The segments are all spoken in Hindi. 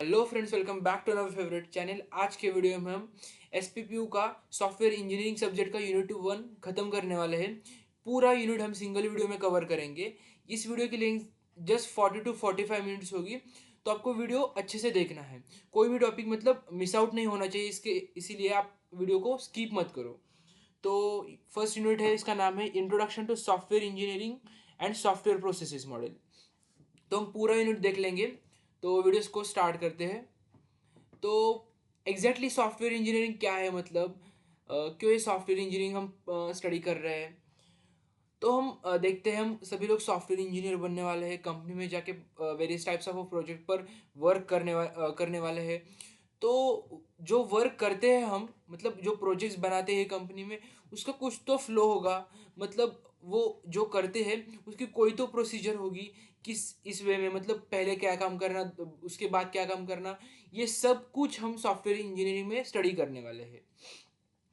Hello friends, welcome back to our favourite channel. आज के वीडियो में हम एसपीपीयू का सॉफ्टवेयर इंजीनियरिंग सब्जेक्ट का यूनिट 1 खत्म करने वाले हैं। पूरा यूनिट हम सिंगल वीडियो में कवर करेंगे। इस वीडियो की लेंथ जस्ट 40 to 45 मिनट्स होगी, तो आपको वीडियो अच्छे से देखना है। कोई भी टॉपिक मतलब मिस आउट नहीं होना चाहिए इसके, इसीलिए आप वीडियो को स्किप मत करो। तो फर्स्ट यूनिट है, इसका नाम है introduction to software engineering and software processes model. तो हम पूरा यूनिट देख लेंगे। तो वीडियोस को स्टार्ट करते हैं। तो एग्जैक्टली सॉफ्टवेयर इंजीनियरिंग क्या है, मतलब क्यों ये सॉफ्टवेयर इंजीनियरिंग हम स्टडी कर रहे हैं। तो हम देखते हैं, हम सभी लोग सॉफ्टवेयर इंजीनियर बनने वाले हैं, कंपनी में जाके वेरियस टाइप्स ऑफ प्रोजेक्ट पर वर्क करने वाले हैं। तो जो वर्क करते हैं हम, मतलब जो प्रोजेक्ट्स बनाते हैं कंपनी में, उसका कुछ तो फ्लो होगा। मतलब वो जो करते हैं उसकी कोई तो प्रोसीजर होगी, किस इस वे में, मतलब पहले क्या काम करना, उसके बाद क्या काम करना। ये सब कुछ हम सॉफ्टवेयर इंजीनियरिंग में स्टडी करने वाले हैं।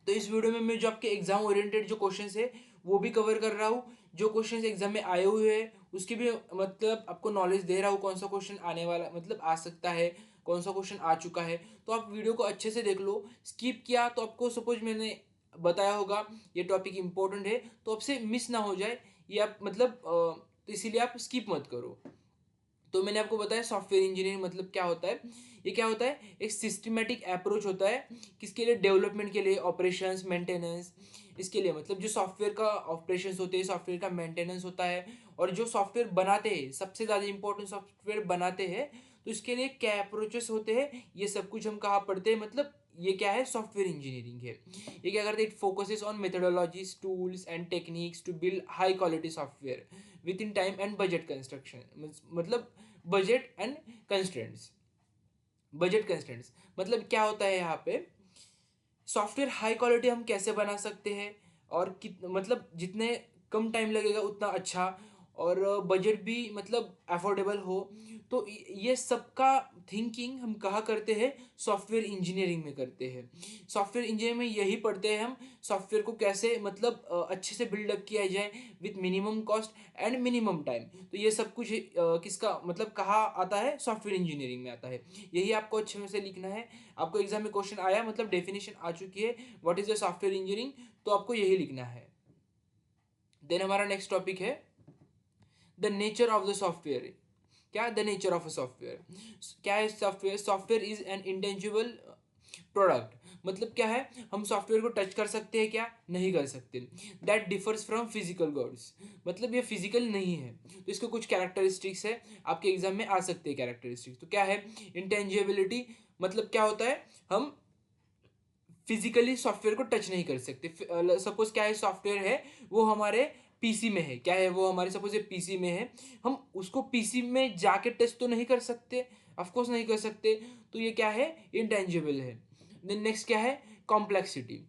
तो इस वीडियो में मैं जो आपके एग्जाम ओरिएंटेड जो क्वेश्चंस है वो भी कवर कर रहा हूँ। जो क्वेश्चंस एग्जाम में आए हुए हैं उसकी भी मतलब आपको नॉलेज दे रहा हूँ, कौन सा क्वेश्चन आने वाला मतलब आ सकता है, कौन सा क्वेश्चन आ चुका है। तो आप वीडियो को अच्छे से देख लो। स्किप किया तो आपको, सपोज मैंने बताया होगा ये टॉपिक इंपॉर्टेंट है, तो आपसे मिस ना हो जाए, ये आप मतलब तो इसीलिए आप स्किप मत करो। तो मैंने आपको बताया सॉफ्टवेयर इंजीनियरिंग मतलब क्या होता है। ये क्या होता है, एक सिस्टमेटिक अप्रोच होता है। किसके लिए? डेवलपमेंट के लिए, ऑपरेशंस, मेंटेनेंस। इसके लिए मतलब जो सॉफ्टवेयर का ऑपरेशंस होते हैं, सॉफ्टवेयर का मेंटेनेंस होता है। और जो सॉफ्टवेयर बनाते हैं, सबसे ज़्यादा इंपॉर्टेंट सॉफ्टवेयर बनाते हैं, तो इसके लिए क्या अप्रोचेस होते हैं, ये सब कुछ हम कहाँ पढ़ते हैं। मतलब ये क्या है, सॉफ्टवेयर इंजीनियरिंग है। ये क्या करते हैं, it focuses on methodologies, tools and techniques to build high quality software within time and budget construction. मतलब budget and constraints. Budget constraints मतलब क्या होता है यहाँ पे, सॉफ्टवेयर हाई क्वालिटी हम कैसे बना सकते हैं, और कित मतलब जितने कम टाइम लगेगा उतना अच्छा, और बजट भी मतलब अफोर्डेबल हो। तो ये सबका थिंकिंग हम कहाँ करते हैं, सॉफ्टवेयर इंजीनियरिंग में करते हैं। सॉफ्टवेयर इंजीनियरिंग में यही पढ़ते हैं हम, सॉफ्टवेयर को कैसे मतलब अच्छे से बिल्डअप किया जाए with minimum cost and minimum time. तो ये सब कुछ किसका मतलब कहाँ आता है, सॉफ्टवेयर इंजीनियरिंग में आता है। यही आपको अच्छे से लिखना है। आपको एग्जाम में क्वेश्चन आया, मतलब डेफिनेशन आ चुकी है, what is the software engineering, तो आपको यही लिखना है। देन हमारा नेक्स्ट टॉपिक है the nature of the software. क्या the nature of a software, क्या है software? Software is an intangible product. मतलब क्या है, हम सॉफ्टवेयर को टच कर सकते हैं क्या? नहीं कर सकते। That differs from physical goods. मतलब ये फिजिकल नहीं है, तो इसके कुछ कैरेक्टरिस्टिक्स है, आपके एग्जाम में आ सकते हैं कैरेक्टरिस्टिक्स। तो क्या है, इंटेंजिबिलिटी। मतलब क्या होता है, हम फिजिकली सॉफ्टवेयर को टच नहीं कर सकते। सपोज क्या है, सॉफ्टवेयर है वो हमारे पीसी में है, क्या है वो हमारे, सपोज ये पीसी में है, हम उसको पीसी में जाके टच तो नहीं कर सकते, ऑफकोर्स नहीं कर सकते। तो ये क्या है, इंटेंजिबल है। देन नेक्स्ट क्या है, complexity.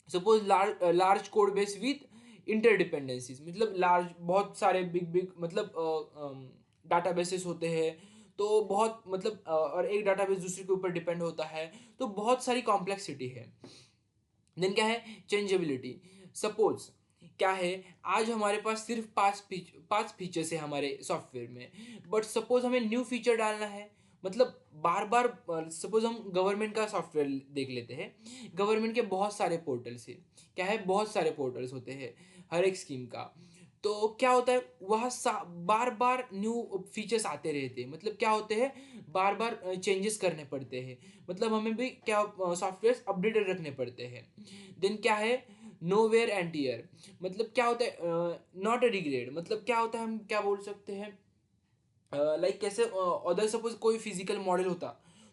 Suppose large code base with interdependencies. मतलब लार्ज, बहुत सारे बिग बिग मतलब डाटाबेसेस होते हैं। तो बहुत मतलब और एक डाटाबेस दूसरे के ऊपर डिपेंड होता है, तो बहुत सारी कॉम्प्लेक्सिटी है। देन क्या है, चेंजेबिलिटी। सपोज क्या है, आज हमारे पास सिर्फ पांच फीचर्स है हमारे सॉफ्टवेयर में, बट सपोज हमें न्यू फीचर डालना है। मतलब बार बार, सपोज हम गवर्नमेंट का सॉफ्टवेयर देख लेते हैं। गवर्नमेंट के बहुत सारे पोर्टल्स है, क्या है, बहुत सारे पोर्टल्स होते हैं हर एक स्कीम का। तो क्या होता है, वहाँ बार बार न्यू फीचर्स आते रहते हैं। मतलब क्या होते हैं, बार बार चेंजेस करने पड़ते हैं। मतलब हमें भी क्या, सॉफ्टवेयर अपडेटेड रखने पड़ते हैं। देन क्या है, नो वेयर एंटियर। मतलब क्या होता है, नॉट अ डिग्रेड। मतलब क्या होता है, हम क्या बोल सकते हैं, लाइक कैसे, अदर सपोज कोई फिजिकल मॉडल होता,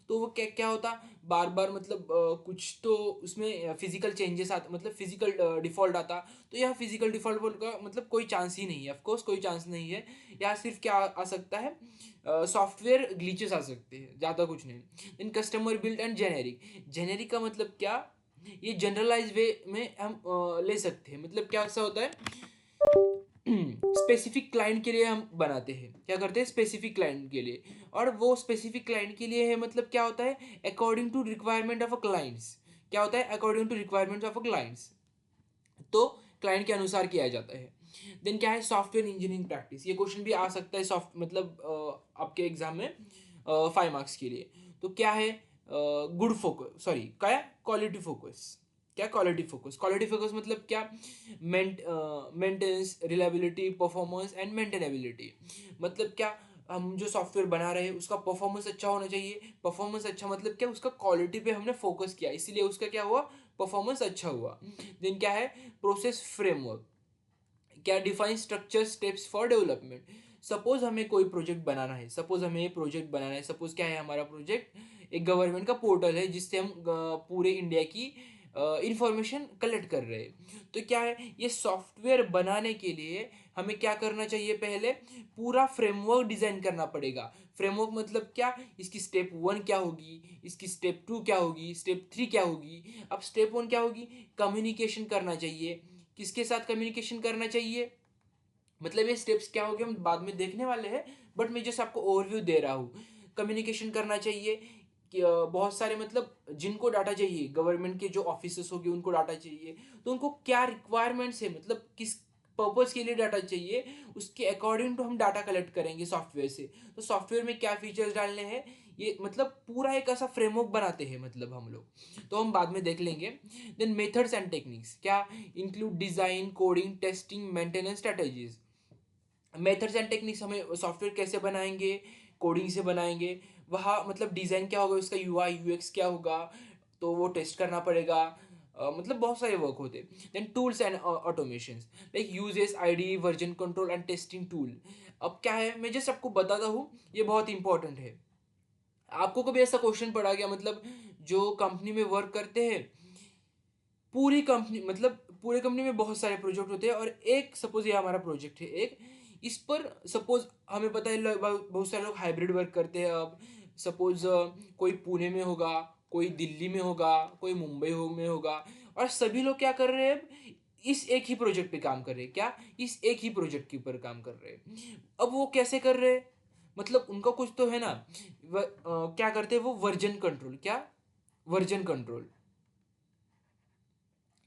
तो वो क्या क्या होता, बार बार मतलब कुछ तो उसमें फिजिकल चेंजेस आते, मतलब फिजिकल डिफॉल्ट आता। तो यह फिजिकल डिफॉल्ट का मतलब कोई चांस ही नहीं है, ऑफकोर्स कोई चांस नहीं है। यहाँ सिर्फ क्या आ सकता है, सॉफ्टवेयर ग्लिचेस आ सकते हैं, ज़्यादा कुछ नहीं। In customer build and generic. Generic का मतलब क्या, ये जनरलाइज वे में हम ले सकते हैं। मतलब क्या ऐसा होता है, स्पेसिफिक क्लाइंट के लिए हम बनाते हैं, क्या करते हैं, स्पेसिफिक क्लाइंट के लिए। और वो स्पेसिफिक क्लाइंट के लिए है, मतलब क्या होता है, according to requirement of a clients. क्या होता है, according to requirement of a clients. तो क्लाइंट के अनुसार किया जाता है। देन क्या है, सॉफ्टवेयर इंजीनियरिंग प्रैक्टिस। ये क्वेश्चन भी आ सकता है, सॉफ्ट मतलब आपके एग्जाम में। 5 मार्क्स के लिए। तो क्या है गुड फोकस, सॉरी क्या है, क्वालिटी फोकस। क्या क्वालिटी फोकस? क्वालिटी फोकस मतलब क्या? Maintenance, reliability, performance and maintainability. मतलब क्या, हम जो सॉफ्टवेयर बना रहे हैं उसका परफॉर्मेंस अच्छा होना चाहिए। परफॉर्मेंस अच्छा मतलब क्या, उसका क्वालिटी पे हमने फोकस किया, इसीलिए उसका क्या हुआ, परफॉर्मेंस अच्छा हुआ। देन क्या है, प्रोसेस फ्रेमवर्क। क्या, define structure steps for development. Suppose हमें कोई प्रोजेक्ट बनाना है, सपोज क्या है हमारा प्रोजेक्ट, एक गवर्नमेंट का पोर्टल है जिससे हम पूरे इंडिया की इंफॉर्मेशन कलेक्ट कर रहे हैं। तो क्या है, ये सॉफ्टवेयर बनाने के लिए हमें क्या करना चाहिए, पहले पूरा फ्रेमवर्क डिजाइन करना पड़ेगा। फ्रेमवर्क मतलब क्या, इसकी स्टेप 1 क्या होगी, इसकी स्टेप 2 क्या होगी, स्टेप 3 क्या होगी। अब स्टेप 1 क्या होगी, कम्युनिकेशन करना चाहिए। किसके साथ कम्युनिकेशन करना चाहिए, मतलब ये स्टेप्स क्या होंगे हम बाद में देखने वाले हैं, बट मैं जस्ट आपको ओवरव्यू दे रहा हूँ। कम्युनिकेशन करना चाहिए कि बहुत सारे मतलब जिनको डाटा चाहिए, गवर्नमेंट के जो ऑफिसर्स होंगे उनको डाटा चाहिए, तो उनको क्या रिक्वायरमेंट्स है, मतलब किस पर्पज के लिए डाटा चाहिए, उसके अकॉर्डिंग तो हम डाटा कलेक्ट करेंगे सॉफ्टवेयर से। तो सॉफ्टवेयर में क्या फीचर्स डालने हैं, ये मतलब पूरा एक ऐसा फ्रेमवर्क बनाते हैं मतलब हम लोग, तो हम बाद में देख लेंगे। देन मेथड्स एंड टेक्निक्स, क्या include design, coding, testing, maintenance strategies. Methods and techniques, हमें सॉफ्टवेयर कैसे बनाएंगे, कोडिंग से बनाएंगे, वहाँ मतलब डिज़ाइन क्या होगा, उसका यूआई यूएक्स क्या होगा, तो वो टेस्ट करना पड़ेगा। मतलब बहुत सारे वर्क होते हैं। Then tools and automations, like uses, ID, version control and testing tool. अब क्या है, मैं जस्ट आपको बताता हूँ, ये बहुत इंपॉर्टेंट है। आपको कभी ऐसा क्वेश्चन पड़ा गया, मतलब जो कंपनी में वर्क करते हैं, पूरी कंपनी मतलब पूरे कंपनी में बहुत सारे प्रोजेक्ट होते हैं, और एक सपोज ये हमारा प्रोजेक्ट है एक, इस पर सपोज हमें पता है बहुत सारे लोग हाइब्रिड वर्क करते हैं। अब सपोज कोई पुणे में होगा, कोई दिल्ली में होगा, कोई मुंबई में होगा, और सभी लोग क्या कर रहे हैं अब, इस एक ही प्रोजेक्ट पे काम कर रहे हैं। क्या, इस एक ही प्रोजेक्ट के ऊपर काम कर रहे हैं। अब वो कैसे कर रहे हैं, मतलब उनका कुछ तो है ना। क्या करते हैं वो, वर्जन कंट्रोल। क्या, वर्जन कंट्रोल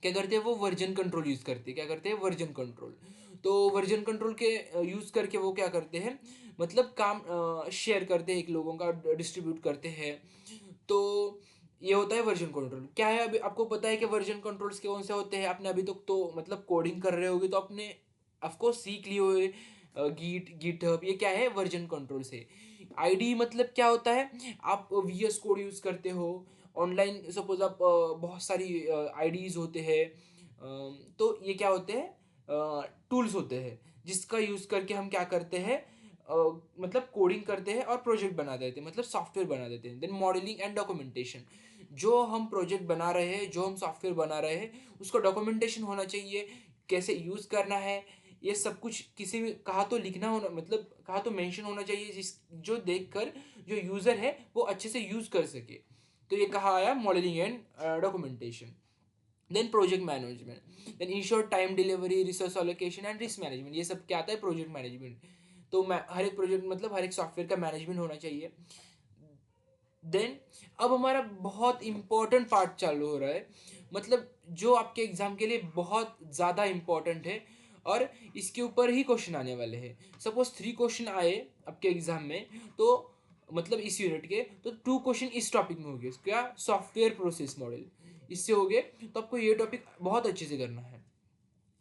क्या करते हैं वो, वर्जन कंट्रोल यूज करते हैं। क्या करते हैं, वर्जन कंट्रोल। तो वर्जन कंट्रोल के यूज करके वो क्या करते हैं, मतलब काम शेयर करते हैं, एक लोगों का डिस्ट्रीब्यूट करते हैं। तो ये होता है वर्जन कंट्रोल। क्या है, अभी आपको पता है कि वर्जन कंट्रोल्स के कौन से होते हैं, आपने अभी तक तो मतलब कोडिंग कर रहे होगे तो आपने ऑफकोर्स सीख लिए हुए, गीट गिटहब, ये क्या है, वर्जन कंट्रोल से। आईडी मतलब क्या होता है, आप वीएस कोड यूज करते हो ऑनलाइन, सपोज आप बहुत सारी आईडीज होते हैं, तो ये क्या होते हैं, टूल्स होते हैं जिसका यूज करके हम क्या करते हैं, मतलब कोडिंग करते हैं और प्रोजेक्ट बना देते हैं, मतलब सॉफ्टवेयर बना देते हैं। देन मॉडलिंग एंड डॉक्यूमेंटेशन, जो हम प्रोजेक्ट बना रहे हैं, जो हम सॉफ्टवेयर बना रहे हैं, उसका डॉक्यूमेंटेशन होना चाहिए, कैसे यूज करना है, ये सब कुछ किसी भी कहा तो लिखना होना, मतलब कहा तो मेंशन होना चाहिए, जिस जो देखकर जो यूजर है वो अच्छे से यूज कर सके। तो ये कहा आया modelling and documentation. Then project management, then ensure time delivery, resource allocation and risk management, ये सब क्या आता है, प्रोजेक्ट मैनेजमेंट। तो मैं हर एक प्रोजेक्ट मतलब हर एक सॉफ्टवेयर का मैनेजमेंट होना चाहिए। देन अब हमारा बहुत इंपॉर्टेंट पार्ट चालू हो रहा है, मतलब जो आपके एग्जाम के लिए बहुत ज़्यादा इंपॉर्टेंट है, और इसके ऊपर ही क्वेश्चन आने वाले हैं। सपोज 3 क्वेश्चन आए आपके एग्जाम में, तो मतलब इस यूनिट के, तो 2 क्वेश्चन इस टॉपिक में हो गए, क्या, सॉफ्टवेयर प्रोसेस मॉडल, इससे हो गए। तो आपको ये टॉपिक बहुत अच्छे से करना है।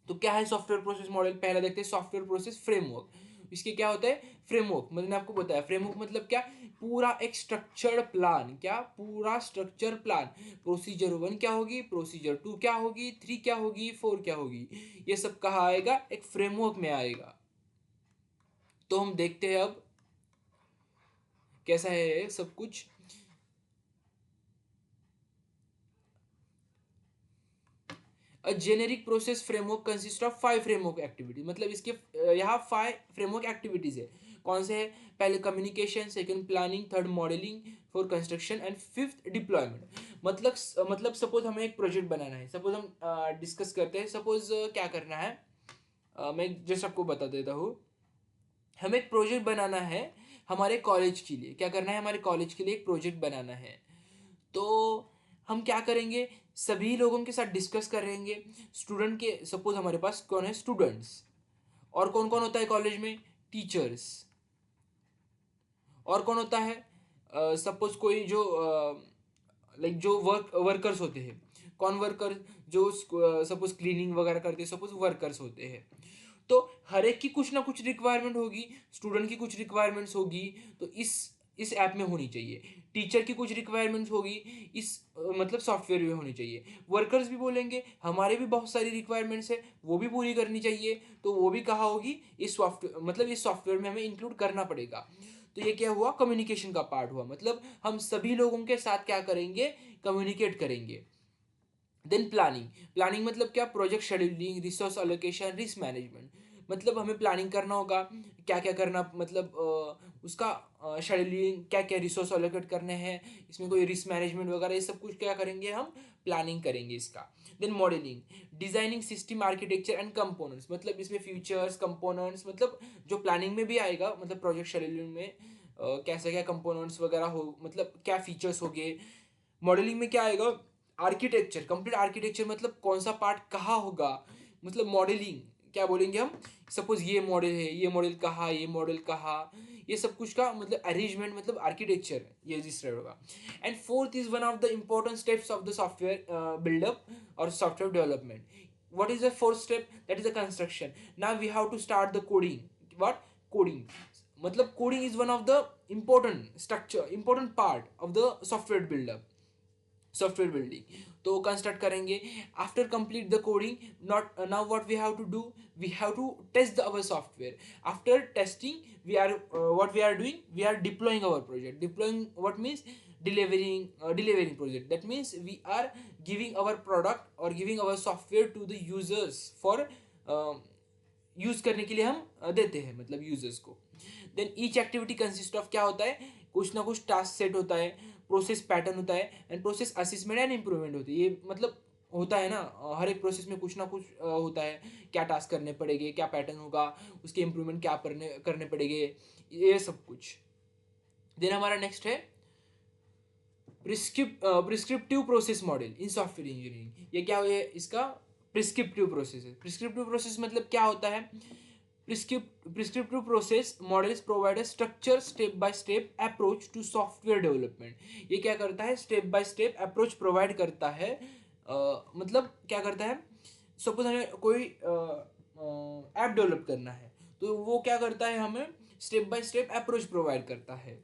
तो क्या है सॉफ्टवेयर प्रोसेस मॉडल, पहला देखते हैं सॉफ्टवेयर प्रोसेस फ्रेमवर्क। इसके क्या होता है, फ्रेमवर्क मैंने आपको बताया, फ्रेमवर्क मतलब क्या, पूरा एक स्ट्रक्चर्ड प्लान। क्या, पूरा स्ट्रक्चर प्लान। प्रोसीजर 1 क्या होगी, प्रोसीजर 2 क्या होगी, 3 क्या होगी, 4 क्या होगी, ये सब कहाँ आएगा, एक फ्रेमवर्क में आएगा। तो हम देखते हैं अब कैसा है ये सब कुछ। अ generic process framework consist of 5 framework activity, मतलब इसके यहाँ 5 फ्रेमवर्क एक्टिविटीज है। कौन से है, पहले communication, second planning, third modelling, fourth construction and fifth deployment. मतलब सपोज हमें एक प्रोजेक्ट बनाना है, सपोज हम डिस्कस करते हैं, सपोज क्या करना है, मैं जस्ट आपको बता देता हूँ। हमें एक प्रोजेक्ट बनाना है हमारे कॉलेज के लिए, क्या करना है, हमारे कॉलेज के लिए एक प्रोजेक्ट बनाना है। तो हम क्या करेंगे, सभी लोगों के साथ डिस्कस करेंगे। स्टूडेंट के, सपोज हमारे पास कौन है, स्टूडेंट्स, और कौन कौन होता है कॉलेज में, टीचर्स, और कौन होता है, सपोज कोई जो लाइक जो वर्कर्स होते हैं, कौन वर्कर, जो सपोज क्लीनिंग वगैरह करते हैं, सपोज वर्कर्स होते हैं, तो हर एक की कुछ ना कुछ रिक्वायरमेंट होगी, स्टूडेंट की कुछ रिक्वायरमेंट्स होगी, तो इस ऐप में होनी चाहिए। टीचर की कुछ रिक्वायरमेंट्स होगी, इस मतलब सॉफ्टवेयर में होनी चाहिए। वर्कर्स भी बोलेंगे हमारे भी बहुत सारी रिक्वायरमेंट्स है, वो भी पूरी करनी चाहिए, तो वो भी कहा होगी इस सॉफ्टवेयर, मतलब इस सॉफ्टवेयर में हमें इंक्लूड करना पड़ेगा। तो ये क्या हुआ, कम्युनिकेशन का पार्ट हुआ, मतलब हम सभी लोगों के साथ क्या करेंगे, कम्युनिकेट करेंगे। देन प्लानिंग, प्लानिंग मतलब क्या, project scheduling, resource allocation, risk management, मतलब हमें प्लानिंग करना होगा, क्या क्या करना, मतलब उसका शेड्यूलिंग, क्या क्या रिसोर्स अलोकेट करने हैं, इसमें कोई रिस्क मैनेजमेंट वगैरह, ये सब कुछ क्या करेंगे हम, प्लानिंग करेंगे इसका। Then modelling, designing system architecture and components, मतलब इसमें फीचर्स कंपोनेंट्स, मतलब जो प्लानिंग में भी आएगा, मतलब प्रोजेक्ट शेड्यूलिंग में कैसे क्या कंपोनेंट्स वगैरह हो, मतलब क्या फीचर्स हो गए। मॉडलिंग में क्या आएगा, आर्किटेक्चर, कंप्लीट आर्किटेक्चर, मतलब कौन सा पार्ट कहाँ होगा, मतलब मॉडलिंग क्या बोलेंगे हम, सपोज ये मॉडल है, ये मॉडल कहाँ, ये मॉडल कहाँ, ये सब कुछ का मतलब अरेंजमेंट, मतलब आर्किटेक्चर ये रजिस्टर होगा। And fourth is one of the important steps of the software buildup और software development. what is the fourth step, that is the construction. Now we have to start the coding. What coding, मतलब coding is one of the important structure, important part of the software buildup, software building. तो कंस्ट्रक्ट करेंगे, after complete the coding, not now what we have to do, we have to test the our software. After testing we are what we are doing, we are deploying our project. Deploying what means delivering project, that means we are giving our product or giving our software to the users for use करने के लिए हम देते हैं, मतलब यूजर्स को। Then each activity consist of, क्या होता है, कुछ ना कुछ टास्क सेट होता है, प्रोसेस पैटर्न होता है, and process assessment and improvement होती है। ये मतलब होता है ना, हर एक प्रोसेस में कुछ ना कुछ होता है, क्या टास्क करने पड़ेंगे, क्या पैटर्न होगा, उसके इम्प्रूवमेंट क्या करने पड़ेंगे, ये सब कुछ। देन हमारा नेक्स्ट है prescriptive process model in software engineering. ये क्या है, इसका प्रिस्क्रिप्टिव प्रोसेस है। प्रिस्क्रिप्टिव प्रोसेस मतलब क्या होता है, prescriptive process models provide a structure step by step approach to software development. ये क्या करता है, step by step approach provide करता है, मतलब क्या करता है, सपोज हमें कोई ऐप डेवलप करना है, तो वो क्या करता है, हमें step by step approach provide करता है,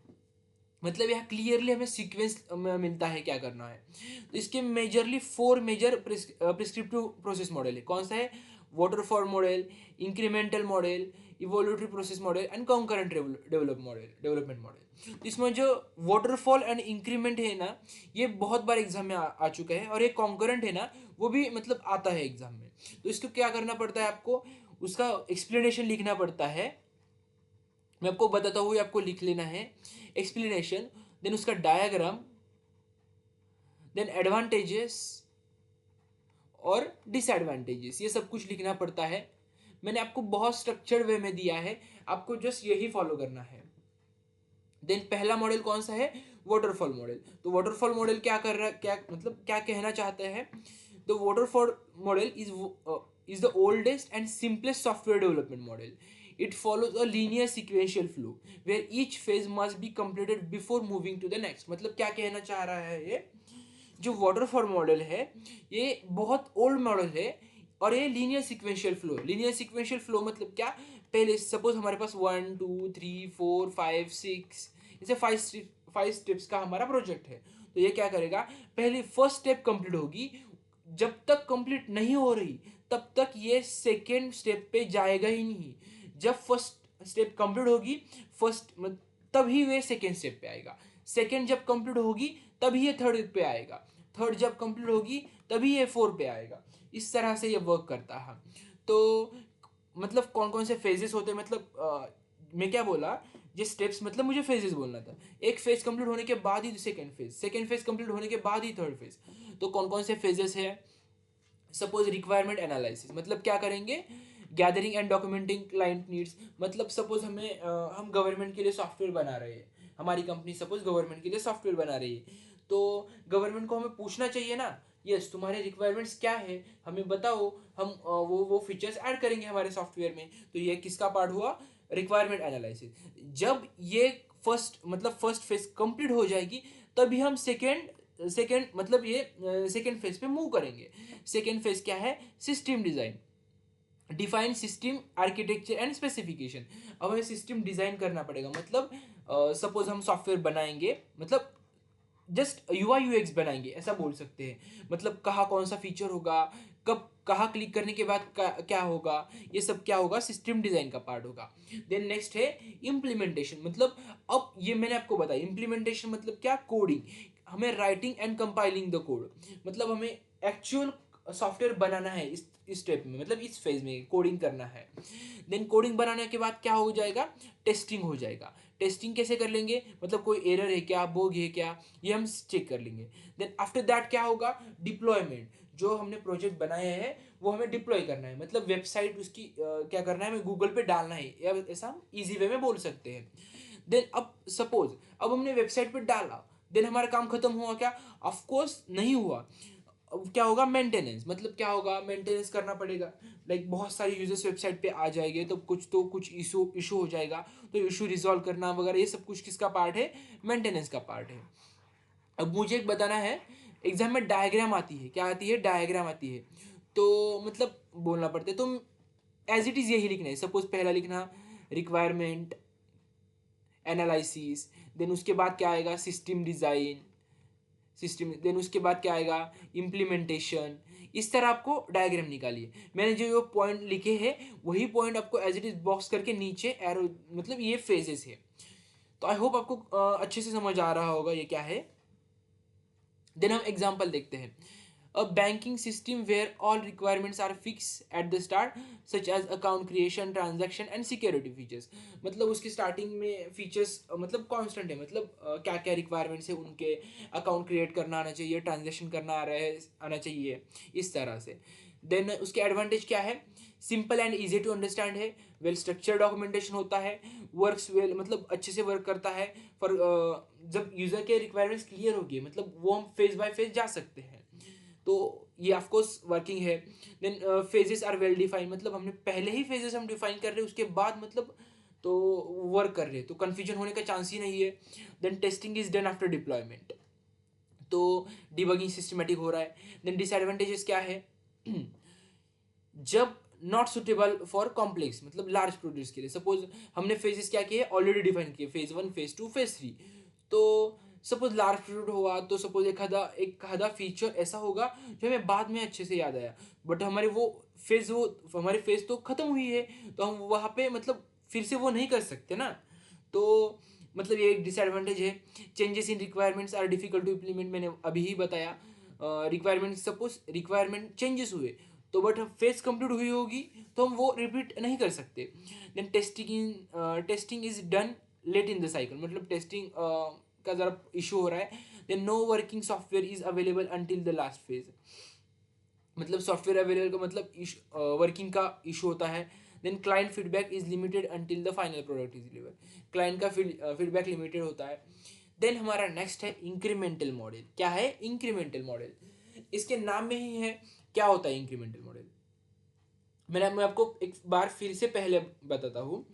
मतलब यहाँ क्लियरली हमें सीक्वेंस मिलता है क्या करना है। तो इसके majorly 4 major prescriptive process model है। कौन सा है, waterfall model, incremental model, evolutionary process model and concurrent development model. इसमें जो वाटरफॉल एंड इंक्रीमेंट है ना, ये बहुत बार एग्जाम में आ चुका है, और ये कॉन्करेंट है ना, वो भी मतलब आता है एग्जाम में। तो इसको क्या करना पड़ता है, आपको उसका एक्सप्लेनेशन लिखना पड़ता है। मैं आपको बताता हूँ, आपको लिख लेना है एक्सप्लेनेशन, देन उसका डायग्राम, देन एडवांटेजेस और डिसएडवांटेजेस, ये सब कुछ लिखना पड़ता है। मैंने आपको बहुत स्ट्रक्चर्ड वे में दिया है, आपको जस्ट यही फॉलो करना है। देन पहला मॉडल कौन सा है, वाटरफॉल मॉडल। तो वाटरफॉल मॉडल क्या कर रहा है, क्या मतलब क्या कहना चाहते हैं, the waterfall model is the oldest and simplest software development model. It follows a linear sequential flow where each phase must be completed before moving to the next. मतलब क्या कहना चाह रहा है, ये जो वाटरफॉल मॉडल है ये बहुत ओल्ड मॉडल है, और ये लीनियर सिक्वेंशियल फ्लो मतलब क्या, पहले सपोज हमारे पास 1 2 3 4 5 6 इसे 5 स्टेप्स का हमारा प्रोजेक्ट है। तो ये क्या करेगा, पहले फर्स्ट स्टेप कंप्लीट होगी, जब तक कंप्लीट नहीं हो रही तब तक ये सेकेंड स्टेप पे जाएगा ही नहीं। जब फर्स्ट स्टेप कंप्लीट होगी, फर्स्ट तभी वे सेकेंड स्टेप पे आएगा, सेकेंड जब कंप्लीट होगी तभी ये थर्ड पे आएगा, थर्ड जब कंप्लीट होगी तभी ये फोर पे आएगा। इस तरह से ये वर्क करता है। तो मतलब कौन कौन से फेजेस होते हैं, मतलब मैं क्या बोला, ये स्टेप्स मतलब मुझे फेजेस बोलना था। एक फेज कंप्लीट होने के बाद ही सेकेंड फेज कंप्लीट होने के बाद ही थर्ड फेज। तो कौन कौन से फेजेस है, सपोज रिक्वायरमेंट एनालिसिस, मतलब क्या करेंगे, gathering and documenting client needs, मतलब सपोज हम गवर्नमेंट के लिए सॉफ्टवेयर बना रहे हैं, हमारी कंपनी सपोज गवर्नमेंट के लिए सॉफ्टवेयर बना रही है, तो गवर्नमेंट को हमें पूछना चाहिए ना, यस तुम्हारे रिक्वायरमेंट्स क्या है, हमें बताओ, हम वो फीचर्स ऐड करेंगे हमारे सॉफ्टवेयर में। तो ये किसका पार्ट हुआ, रिक्वायरमेंट एनालिसिस। जब ये फर्स्ट फेज कंप्लीट हो जाएगी तभी हम सेकेंड मतलब ये सेकेंड फेज पे मूव करेंगे। सेकेंड फेज क्या है? System design, define system architecture and specification. अब हमें सिस्टम डिज़ाइन करना पड़ेगा, मतलब सपोज हम सॉफ्टवेयर बनाएंगे, मतलब जस्ट यूआई यूएक्स बनाएंगे ऐसा बोल सकते हैं। मतलब कहाँ कौन सा फीचर होगा, कब कहाँ क्लिक करने के बाद क्या होगा, ये सब क्या होगा, सिस्टम डिज़ाइन का पार्ट होगा। देन नेक्स्ट है इम्प्लीमेंटेशन, मतलब अब ये मैंने आपको बताया इम्प्लीमेंटेशन मतलब क्या, कोडिंग। हमें writing and compiling the code, मतलब हमें एक्चुअल सॉफ्टवेयर बनाना है इस स्टेप में, मतलब इस फेज में कोडिंग करना है। देन कोडिंग बनाने के बाद क्या हो जाएगा, टेस्टिंग हो जाएगा। टेस्टिंग कैसे कर लेंगे, मतलब कोई एरर है क्या, बग है क्या, ये हम चेक कर लेंगे। देन आफ्टर दैट क्या होगा, डिप्लॉयमेंट। जो हमने प्रोजेक्ट बनाया है वो हमें डिप्लॉय करना है, मतलब वेबसाइट उसकी क्या करना है, हमें गूगल पे डालना है, या ऐसा हम ईजी वे में बोल सकते हैं। देन अब सपोज अब हमने वेबसाइट पे डाला, देन हमारा काम खत्म हुआ क्या? ऑफकोर्स नहीं हुआ। अब क्या होगा, मेंटेनेंस, मतलब क्या होगा, मेंटेनेंस करना पड़ेगा। लाइक बहुत सारे यूजर्स वेबसाइट पे आ जाएंगे तो कुछ इशू हो जाएगा, तो इशू रिजॉल्व करना वगैरह ये सब कुछ किसका पार्ट है, मेंटेनेंस का पार्ट है। अब मुझे एक बताना है, एग्जाम में डायग्राम आती है, क्या आती है, डायग्राम आती है, तो मतलब बोलना पड़ता है, तो एज इट इज़ यही लिखना है। सपोज पहला लिखना रिक्वायरमेंट एनालिसिस, देन उसके बाद क्या आएगा, सिस्टम डिज़ाइन, सिस्टम, देन उसके बाद क्या आएगा, इम्प्लीमेंटेशन। इस तरह आपको डायग्राम निकालिए। मैंने जो पॉइंट लिखे हैं वही पॉइंट आपको एज इट इज बॉक्स करके नीचे एरो, मतलब ये फेजेस है। तो आई होप आपको अच्छे से समझ आ रहा होगा ये क्या है। देन हम एग्जांपल देखते हैं। A banking system where all requirements are fixed at the start, such as account creation, transaction and security features। मतलब उसकी स्टार्टिंग में फीचर्स मतलब कांस्टेंट है, मतलब क्या क्या रिक्वायरमेंट्स है उनके, अकाउंट क्रिएट करना आना चाहिए, ट्रांजेक्शन करना आना चाहिए, इस तरह से। देन उसके एडवांटेज क्या है, simple and easy to understand है, वेल स्ट्रक्चर डॉक्यूमेंटेशन होता है, वर्क्स वेल मतलब अच्छे से वर्क करता है। फॉर जब यूज़र के रिक्वायरमेंट्स क्लियर होगी, मतलब वो हम फेज बाय फेज जा सकते हैं, तो ये ऑफकोर्स वर्किंग है। Then phases are well defined, मतलब हमने पहले ही फेजेस हम डिफाइन कर रहे हैं, उसके बाद मतलब तो वर्क कर रहे हैं, तो कन्फ्यूजन होने का चांस ही नहीं है। Then testing is done after deployment, तो डिबगिंग सिस्टमेटिक हो रहा है। देन डिसएडवांटेजेस क्या है, जब नॉट सुटेबल फॉर कॉम्प्लेक्स मतलब लार्ज प्रोजेक्ट्स के लिए। सपोज हमने फेजेस क्या किए, ऑलरेडी डिफाइन किए, फेज 1 फेज 2 फेज 3। तो सपोज लार्ज प्रोजेक्ट हुआ तो सपोज एक आधा फीचर ऐसा होगा जो हमें बाद में अच्छे से याद आया, बट हमारी फेज तो खत्म हुई है, तो हम वहाँ पे मतलब फिर से वो नहीं कर सकते ना। तो मतलब ये एक डिसएडवांटेज है। Changes in requirements are difficult to implement, मैंने अभी ही बताया। रिक्वायरमेंट सपोज रिक्वायरमेंट चेंजेस हुए तो बट फेज कंप्लीट हुई होगी तो हम वो रिपीट नहीं कर सकते। Then testing is done late in the cycle, मतलब टेस्टिंग का ज़रा इशू हो रहा है। Then no working software is available until the last phase, मतलब सॉफ्टवेयर अवेलेबल का मतलब वर्किंग का इशू होता है। Then client feedback is limited until the final product is deliver, client का फीडबैक लिमिटेड होता है। देन हमारा नेक्स्ट है इंक्रीमेंटल मॉडल। क्या है इंक्रीमेंटल मॉडल, इसके नाम में ही है क्या होता है इंक्रीमेंटल मॉडल। मैं आपको एक बार फिर से पहले बताता हूँ।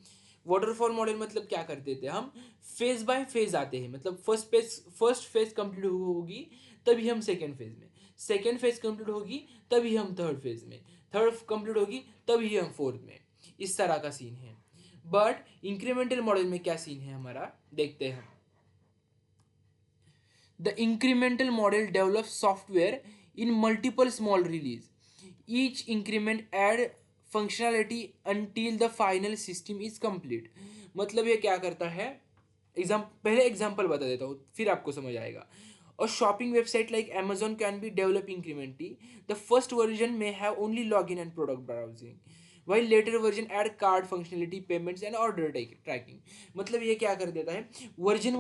वाटरफॉल मॉडल मतलब क्या करते थे हम, फेज बाय फेज आते हैं, मतलब फर्स्ट फेज कंप्लीट होगी तभी हम सेकेंड फेज में, सेकेंड फेज कंप्लीट होगी तभी हम थर्ड फेज में, थर्ड कंप्लीट होगी तभी हम फोर्थ में, इस तरह का सीन है। बट इंक्रीमेंटल मॉडल में क्या सीन है हमारा, देखते हैं। The incremental model develops software in multiple small release. Each increment add functionality until the final system is complete. मतलब ये क्या करता है, पहले एग्जाम्पल बता देता हूँ फिर आपको समझ आएगा। A shopping website like Amazon can be developed incrementally. The first version may have only login and product browsing, while later version add card functionality, payments and order tracking. मतलब ये क्या कर देता है, वर्जन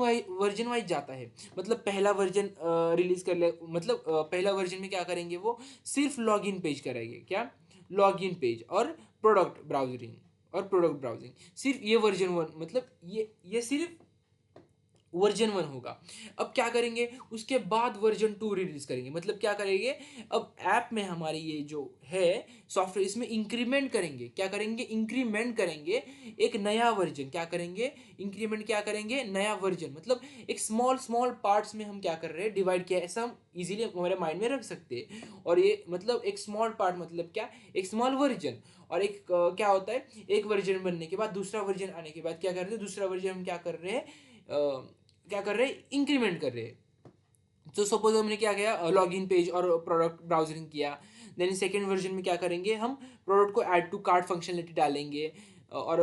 वाइज जाता है। मतलब पहला वर्जन रिलीज कर ले, मतलब पहला वर्जन में क्या करेंगे, वो सिर्फ लॉगिन पेज करेंगे, क्या, लॉगिन पेज और प्रोडक्ट ब्राउजिंग, सिर्फ ये वर्जन 1, मतलब ये सिर्फ वर्जन 1 होगा। अब क्या करेंगे, उसके बाद वर्जन 2 रिलीज करेंगे। मतलब क्या करेंगे, अब ऐप में हमारी ये जो है सॉफ्टवेयर, इसमें इंक्रीमेंट करेंगे। क्या करेंगे, इंक्रीमेंट करेंगे एक नया वर्जन। क्या करेंगे, इंक्रीमेंट क्या करेंगे, नया वर्जन। मतलब एक स्मॉल स्मॉल पार्ट्स में हम क्या कर रहे हैं, डिवाइड किया। ऐसा हम इजीली हमारे माइंड में रख सकते हैं। और ये मतलब एक स्मॉल पार्ट मतलब क्या, एक स्मॉल वर्जन। और एक क्या होता है, एक वर्जन बनने के बाद दूसरा वर्जन आने के बाद क्या कर रहे हैं, दूसरा वर्जन हम क्या कर रहे हैं, क्या कर रहे हैं, इंक्रीमेंट कर रहे हैं। तो सपोज हमने क्या किया, लॉगिन पेज और प्रोडक्ट ब्राउजिंग किया। देन सेकेंड वर्जन में क्या करेंगे, हम प्रोडक्ट को ऐड टू कार्ट फंक्शनलिटी डालेंगे और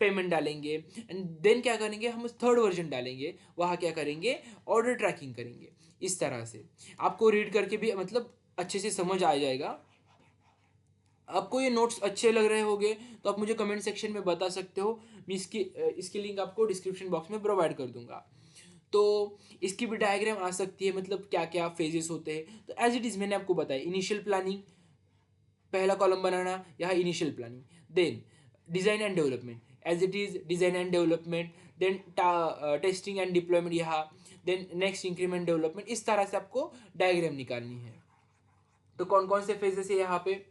पेमेंट डालेंगे। एंड देन क्या करेंगे, हम थर्ड वर्जन डालेंगे, वहाँ क्या करेंगे, ऑर्डर ट्रैकिंग करेंगे। इस तरह से आपको रीड करके भी मतलब अच्छे से समझ आ जाएगा। आपको ये नोट्स अच्छे लग रहे होंगे तो आप मुझे कमेंट सेक्शन में बता सकते हो। मैं इसकी लिंक आपको डिस्क्रिप्शन बॉक्स में प्रोवाइड कर दूंगा। तो इसकी भी डायग्राम आ सकती है, मतलब क्या क्या फेजेस होते हैं। तो एज इट इज़ मैंने आपको बताया, इनिशियल प्लानिंग, पहला कॉलम बनाना, यहाँ initial planning. Then design and development, as it is design and development. Then testing and deployment यहाँ। Then next increment development. इस तरह से आपको डायग्राम निकालनी है। तो कौन कौन से फेजेस है यहाँ पे,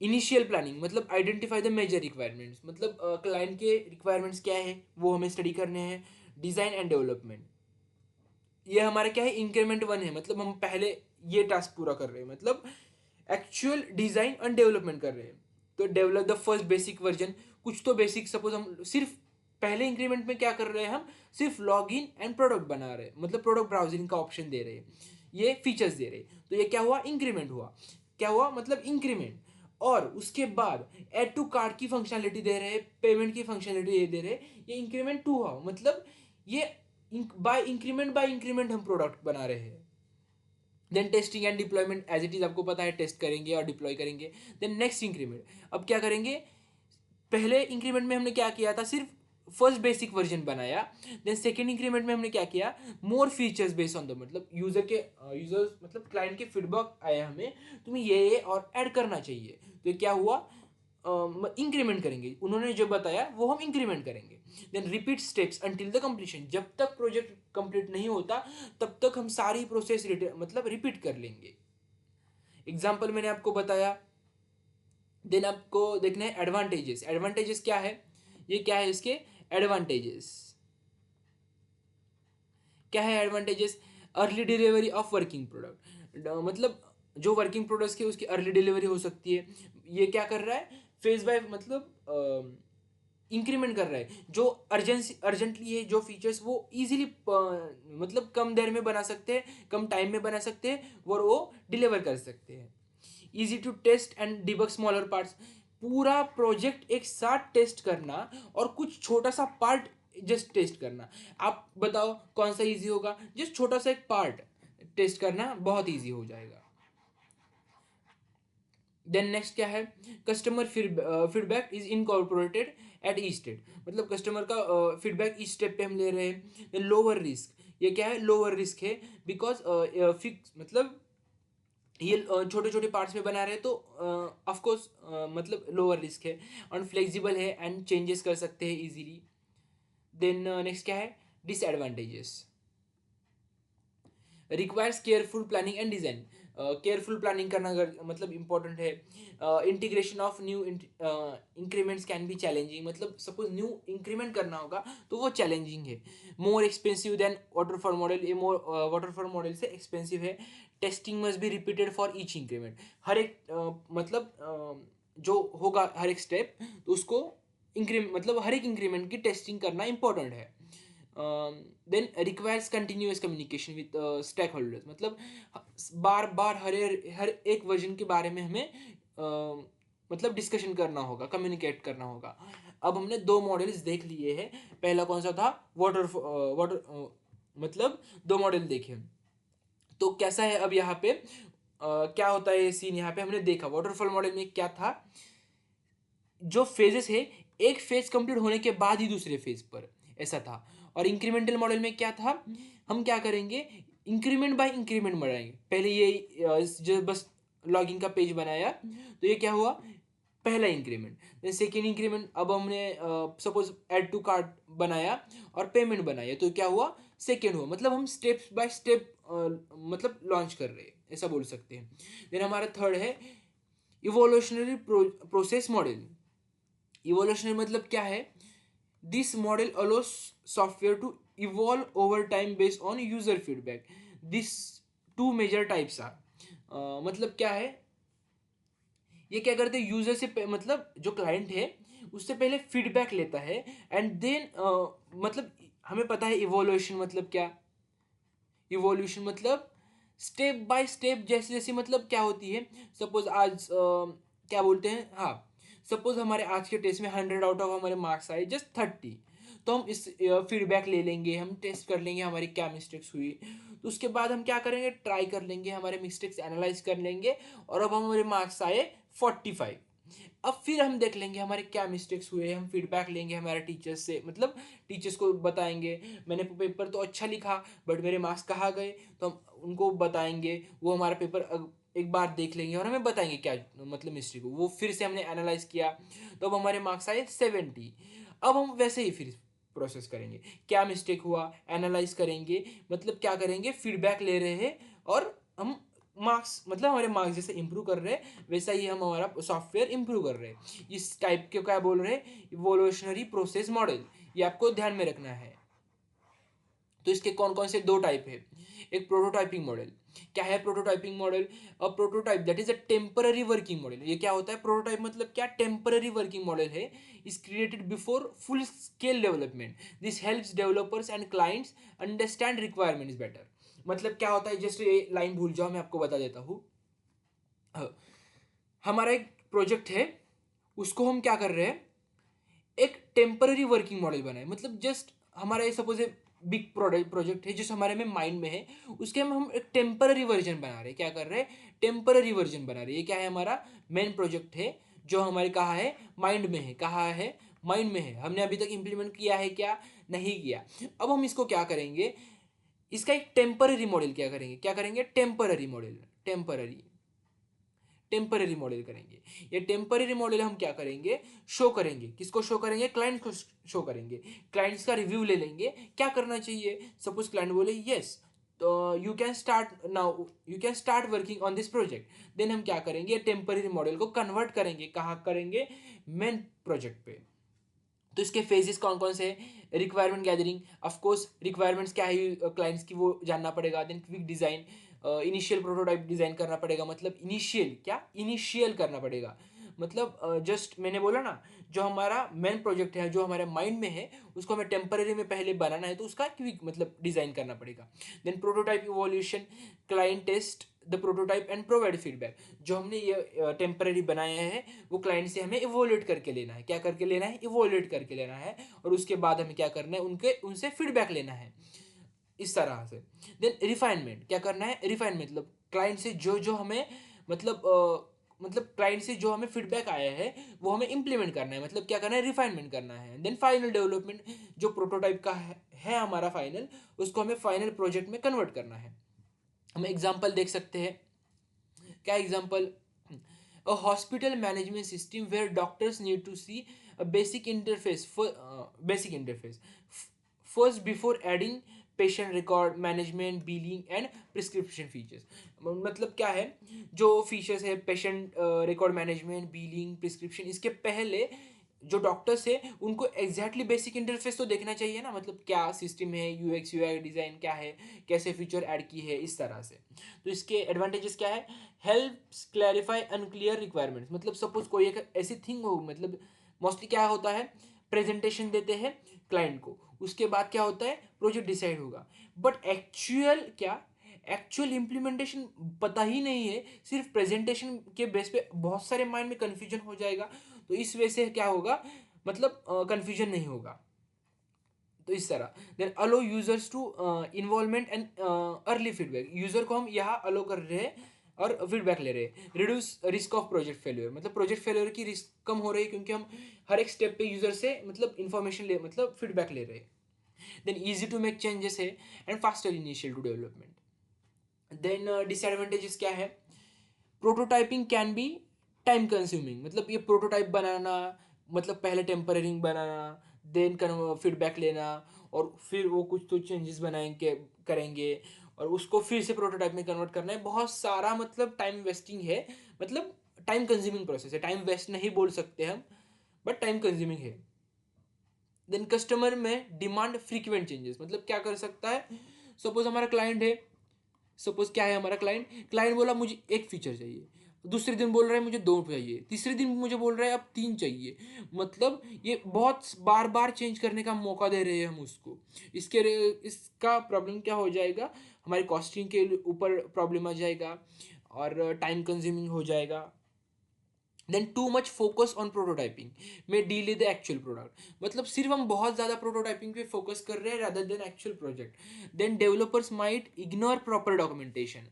इनिशियल प्लानिंग मतलब आइडेंटिफाई द मेजर रिक्वायरमेंट्स, मतलब क्लाइंट के रिक्वायरमेंट्स क्या है वो हमें स्टडी करने हैं। डिज़ाइन एंड डेवलपमेंट, ये हमारा क्या है, इंक्रीमेंट 1 है। मतलब हम पहले ये टास्क पूरा कर रहे हैं, मतलब एक्चुअल डिज़ाइन एंड डेवलपमेंट कर रहे हैं। तो develop the first basic version, कुछ तो बेसिक, सपोज हम सिर्फ पहले इंक्रीमेंट में क्या कर रहे हैं, हम सिर्फ लॉग इन एंड प्रोडक्ट बना रहे हैं, मतलब प्रोडक्ट ब्राउजिंग का ऑप्शन दे रहे हैं, ये फीचर्स दे रहे हैं। तो ये क्या हुआ, इंक्रीमेंट हुआ। क्या हुआ, मतलब इंक्रीमेंट। और उसके बाद ऐड टू कार्ट की फंक्शनलिटी दे रहे हैं, पेमेंट की फंक्शनलिटी ये दे रहे हैं, ये इंक्रीमेंट 2 हुआ। मतलब ये बाय इंक्रीमेंट हम प्रोडक्ट बना रहे हैं। Then testing and deployment, as it is आपको पता है, टेस्ट करेंगे और डिप्लॉय करेंगे। देन नेक्स्ट इंक्रीमेंट, अब क्या करेंगे, पहले इंक्रीमेंट में हमने क्या किया था, सिर्फ फर्स्ट बेसिक वर्जन बनाया। देन सेकेंड इंक्रीमेंट में हमने क्या किया, more features based on the, मतलब यूजर्स मतलब क्लाइंट के फीडबैक आया हमें, तुम्हें ये और ऐड करना चाहिए। तो क्या हुआ, इंक्रीमेंट करेंगे, उन्होंने जो बताया वो हम इंक्रीमेंट करेंगे। Then repeat steps until the completion, जब तक प्रोजेक्ट कंप्लीट नहीं होता तब तक हम सारी प्रोसेस मतलब रिपीट कर लेंगे। एग्जाम्पल मैंने आपको बताया। देन आपको देखना है एडवांटेजेस। एडवांटेजेस क्या है, ये क्या है इसके एडवांटेजेस, क्या है advantages, early delivery of working product, मतलब जो वर्किंग प्रोडक्ट्स की उसकी अर्ली डिलीवरी हो सकती है। ये क्या कर रहा है, फेज बाय मतलब इंक्रीमेंट कर रहा है। जो अर्जेंटली है, जो फीचर्स वो इजीली मतलब कम देर में बना सकते हैं, कम टाइम में बना सकते हैं और वो डिलीवर कर सकते हैं। Easy to test and debug smaller parts, पूरा प्रोजेक्ट एक साथ टेस्ट करना और कुछ छोटा सा पार्ट जस्ट टेस्ट करना। आप बताओ कौन सा इजी होगा, जस्ट छोटा सा एक पार्ट टेस्ट करना बहुत इजी हो जाएगा। देन नेक्स्ट क्या है, customer feedback is incorporated at each step, मतलब कस्टमर का फीडबैक इस स्टेप पे हम ले रहे हैं। लोअर रिस्क, ये क्या है, लोअर रिस्क है, बिकॉज फिक्स मतलब ये छोटे छोटे पार्ट्स में बना रहे हैं, तो ऑफ कोर्स मतलब लोअर रिस्क है और फ्लेक्सिबल है एंड चेंजेस कर सकते हैं इजीली। देन नेक्स्ट क्या है, disadvantages, requires careful planning and design, careful planning करना अगर मतलब इंपॉर्टेंट है। Integration of new increments can be challenging, मतलब सपोज न्यू इंक्रीमेंट करना होगा तो वो चैलेंजिंग है। More expensive than waterfall model, ये मोर वाटरफॉल मॉडल से एक्सपेंसिव है। Testing must be repeated for each increment, हर एक मतलब जो होगा हर एक स्टेप, तो उसको मतलब हर एक इंक्रीमेंट की टेस्टिंग करना इंपॉर्टेंट है। Then requires continuous communication with stakeholders, मतलब बार बार हर एक वर्जन के बारे में हमें मतलब डिस्कशन करना होगा, कम्युनिकेट करना होगा। अब हमने दो मॉडल्स देख लिए हैं, पहला कौन सा था, वाटर मतलब दो मॉडल देखे। तो कैसा है अब यहाँ पे क्या होता है ये सीन, यहाँ पे हमने देखा वाटरफॉल मॉडल में क्या था, जो फेजेस है एक फेज कंप्लीट होने के बाद ही दूसरे फेज पर, ऐसा था। और इंक्रीमेंटल मॉडल में क्या था, हम क्या करेंगे, इंक्रीमेंट बाय इंक्रीमेंट बढ़ाएंगे। पहले ये जो बस लॉगिन का पेज बनाया, तो ये क्या हुआ, पहला इंक्रीमेंट। देन सेकेंड इंक्रीमेंट, अब हमने सपोज ऐड टू कार्ट बनाया और पेमेंट बनाया, तो क्या हुआ, सेकेंड हुआ। मतलब हम स्टेप बाय स्टेप मतलब लॉन्च कर रहे हैं, ऐसा बोल सकते हैं। देन हमारा थर्ड है इवोल्यूशनरी प्रोसेस मॉडल। इवोल्यूशनरी मतलब क्या है, this model allows software to evolve over time based on user feedback. This two major types are, मतलब क्या है, ये क्या करते हैं, यूजर से मतलब जो क्लाइंट है उससे पहले फीडबैक लेता है एंड देन मतलब हमें पता है इवोल्यूशन मतलब क्या, इवोल्यूशन मतलब स्टेप बाय स्टेप, जैसे जैसे मतलब क्या होती है, सपोज आज क्या बोलते हैं, हाँ, सपोज हमारे आज के टेस्ट में 100 आउट ऑफ हमारे मार्क्स आए जस्ट 30, तो हम इस फीडबैक ले लेंगे, हम टेस्ट कर लेंगे हमारी क्या मिस्टेक्स हुई, तो उसके बाद हम क्या करेंगे, ट्राई कर लेंगे, हमारे मिस्टेक्स एनालाइज कर लेंगे, और अब हमारे मार्क्स आए 45। अब फिर हम देख लेंगे हमारे क्या मिस्टेक्स हुए, हम फीडबैक लेंगे हमारे टीचर्स से, मतलब टीचर्स को बताएंगे मैंने पेपर तो अच्छा लिखा बट मेरे मार्क्स कहाँ गए, तो हम उनको बताएंगे, वो हमारा पेपर एक बार देख लेंगे और हमें बताएंगे क्या मतलब मिस्टेक हो, वो फिर से हमने एनालाइज किया, तो अब हमारे मार्क्स आए 70। अब हम वैसे ही फिर प्रोसेस करेंगे, क्या मिस्टेक हुआ एनालाइज करेंगे, मतलब क्या करेंगे, फीडबैक ले रहे हैं, और हम मार्क्स मतलब हमारे मार्क्स जैसे इंप्रूव कर रहे हैं वैसा ही हम हमारा सॉफ्टवेयर इंप्रूव कर रहे हैं। इस टाइप के क्या बोल रहे हैं, इवोल्यूशनरी प्रोसेस मॉडल, ये आपको ध्यान में रखना है। तो इसके कौन कौन से दो टाइप है, एक प्रोटोटाइपिंग मॉडल। क्या है prototyping model, a prototype that is a temporary working model. ये क्या होता है, प्रोटोटाइप मतलब क्या, टेम्पररी वर्किंग मॉडल है, is created before full scale development. This helps developers and clients understand requirements better. मतलब क्या होता है, जस्ट ये लाइन भूल जाओ, मैं आपको बता देता हूँ। हमारा एक प्रोजेक्ट है, उसको हम क्या कर रहे हैं, एक टेम्पररी वर्किंग मॉडल बनाए, मतलब जस्ट हमारा ये सपोज बिग प्रोजेक्ट है जिस हमारे में माइंड में है, उसके हम एक टेम्पररी वर्जन बना रहे हैं, क्या कर रहे हैं, टेम्पररी वर्जन बना रहे हैं। ये क्या है, हमारा मेन प्रोजेक्ट है जो हमारे कहाँ है, माइंड में है, कहाँ है, माइंड में है, हमने अभी तक इम्प्लीमेंट किया है क्या, नहीं किया। अब हम इसको क्या करेंगे, इसका एक टेम्पररी मॉडल क्या करेंगे, क्या करेंगे, temporary model, temporary temporary model करेंगे। ये टेम्पररी मॉडल हम क्या करेंगे, शो करेंगे, किसको शो करेंगे, क्लाइंट को शो करेंगे, क्लाइंट्स का रिव्यू ले लेंगे, क्या करना चाहिए, सपोज क्लाइंट बोले यस, तो you can start now, you can start working on this project, then हम क्या करेंगे, टेम्पररी मॉडल को कन्वर्ट करेंगे, कहाँ करेंगे, मेन प्रोजेक्ट पे। तो इसके फेजेस कौन कौन से हैं, requirement gathering, of course requirements क्या है क्लाइंट्स की वो जानना पड़ेगा, then quick design, initial prototype design करना पड़ेगा, मतलब इनिशियल क्या, इनिशियल करना पड़ेगा, मतलब जस्ट मैंने बोला ना, जो हमारा मेन प्रोजेक्ट है जो हमारे माइंड में है उसको हमें टेम्पररी में पहले बनाना है, तो उसका क्विक मतलब डिजाइन करना पड़ेगा। Then prototype evolution, client test the prototype and provide feedback. जो हमने ये टेम्पररी बनाया है वो क्लाइंट से हमें इवोल्यूट करके लेना है, क्या करके लेना है, इवोल्यूट करके लेना है, और उसके बाद हमें क्या करना है, उनके उनसे फीडबैक लेना है, इस तरह से। देन रिफाइनमेंट, क्या करना है, रिफाइनमेंट मतलब क्लाइंट से जो जो हमें मतलब मतलब क्लाइंट से जो हमें फीडबैक आया है वो हमें इंप्लीमेंट करना है, मतलब क्या करना है, रिफाइनमेंट करना है। देन फाइनल डेवलपमेंट, जो प्रोटोटाइप का है हमारा फाइनल, उसको हमें फाइनल प्रोजेक्ट में कन्वर्ट करना है। हम एग्जांपल देख सकते हैं, क्या example, a hospital management system where doctors need to see a basic interface for basic interface first before adding patient record management billing and prescription features। मतलब क्या है, जो फीचर्स है patient record management, billing, prescription, इसके पहले जो डॉक्टर्स है उनको एग्जैक्टली बेसिक इंटरफेस तो देखना चाहिए ना, मतलब क्या सिस्टम है, यूएक्स यूआई डिज़ाइन क्या है, कैसे फीचर ऐड की है, इस तरह से। तो इसके एडवांटेजेस क्या है, हेल्प्स क्लैरिफाई अनक्लियर रिक्वायरमेंट्स, मतलब सपोज कोई एक ऐसी थिंग हो, मतलब मोस्टली क्या होता है, प्रेजेंटेशन देते हैं क्लाइंट को, उसके बाद क्या होता है, प्रोजेक्ट डिसाइड होगा, बट एक्चुअल क्या, एक्चुअल इम्प्लीमेंटेशन पता ही नहीं है, सिर्फ प्रेजेंटेशन के बेस पे बहुत सारे माइंड में कन्फ्यूजन हो जाएगा, तो इस वजह से क्या होगा, मतलब कन्फ्यूजन नहीं होगा। तो इस तरह then allow users to involvement and early feedback, user को हम यहाँ अलो कर रहे हैं और फीडबैक ले रहे हैं। Reduce risk of project failure, मतलब प्रोजेक्ट फेलियर की रिस्क कम हो रही है क्योंकि हम हर एक स्टेप पे यूजर से मतलब इन्फॉर्मेशन ले, मतलब फीडबैक ले रहे हैं। Then easy to make changes है and faster initial to development. Then disadvantages क्या है, prototyping can be time consuming, मतलब ये प्रोटोटाइप बनाना, मतलब पहले टेम्पररी बनाना, देन फीडबैक लेना, और फिर वो कुछ तो चेंजेस बनाएंगे करेंगे, और उसको फिर से प्रोटोटाइप में कन्वर्ट करना है। बहुत सारा मतलब टाइम वेस्टिंग है, मतलब टाइम कंज्यूमिंग प्रोसेस है। टाइम वेस्ट नहीं बोल सकते हम, बट टाइम कंज्यूमिंग है। देन कस्टमर में डिमांड फ्रीक्वेंट चेंजेस, मतलब क्या कर सकता है। सपोज हमारा क्लाइंट है, सपोज क्या है हमारा क्लाइंट, क्लाइंट बोला मुझे एक फीचर चाहिए, दूसरे दिन बोल रहा है मुझे दो चाहिए, तीसरे दिन मुझे बोल रहा है अब तीन चाहिए। मतलब ये बहुत बार बार चेंज करने का मौका दे रहे हैं हम उसको। इसका प्रॉब्लम क्या हो जाएगा, हमारी कॉस्टिंग के ऊपर प्रॉब्लम आ जाएगा, और टाइम कंज्यूमिंग हो जाएगा। Then too much focus on prototyping में डीले द एक्चुअल प्रोडक्ट, मतलब सिर्फ हम बहुत ज़्यादा प्रोटोटाइपिंग पे फोकस कर रहे हैं rather than actual project. Then developers might ignore proper documentation,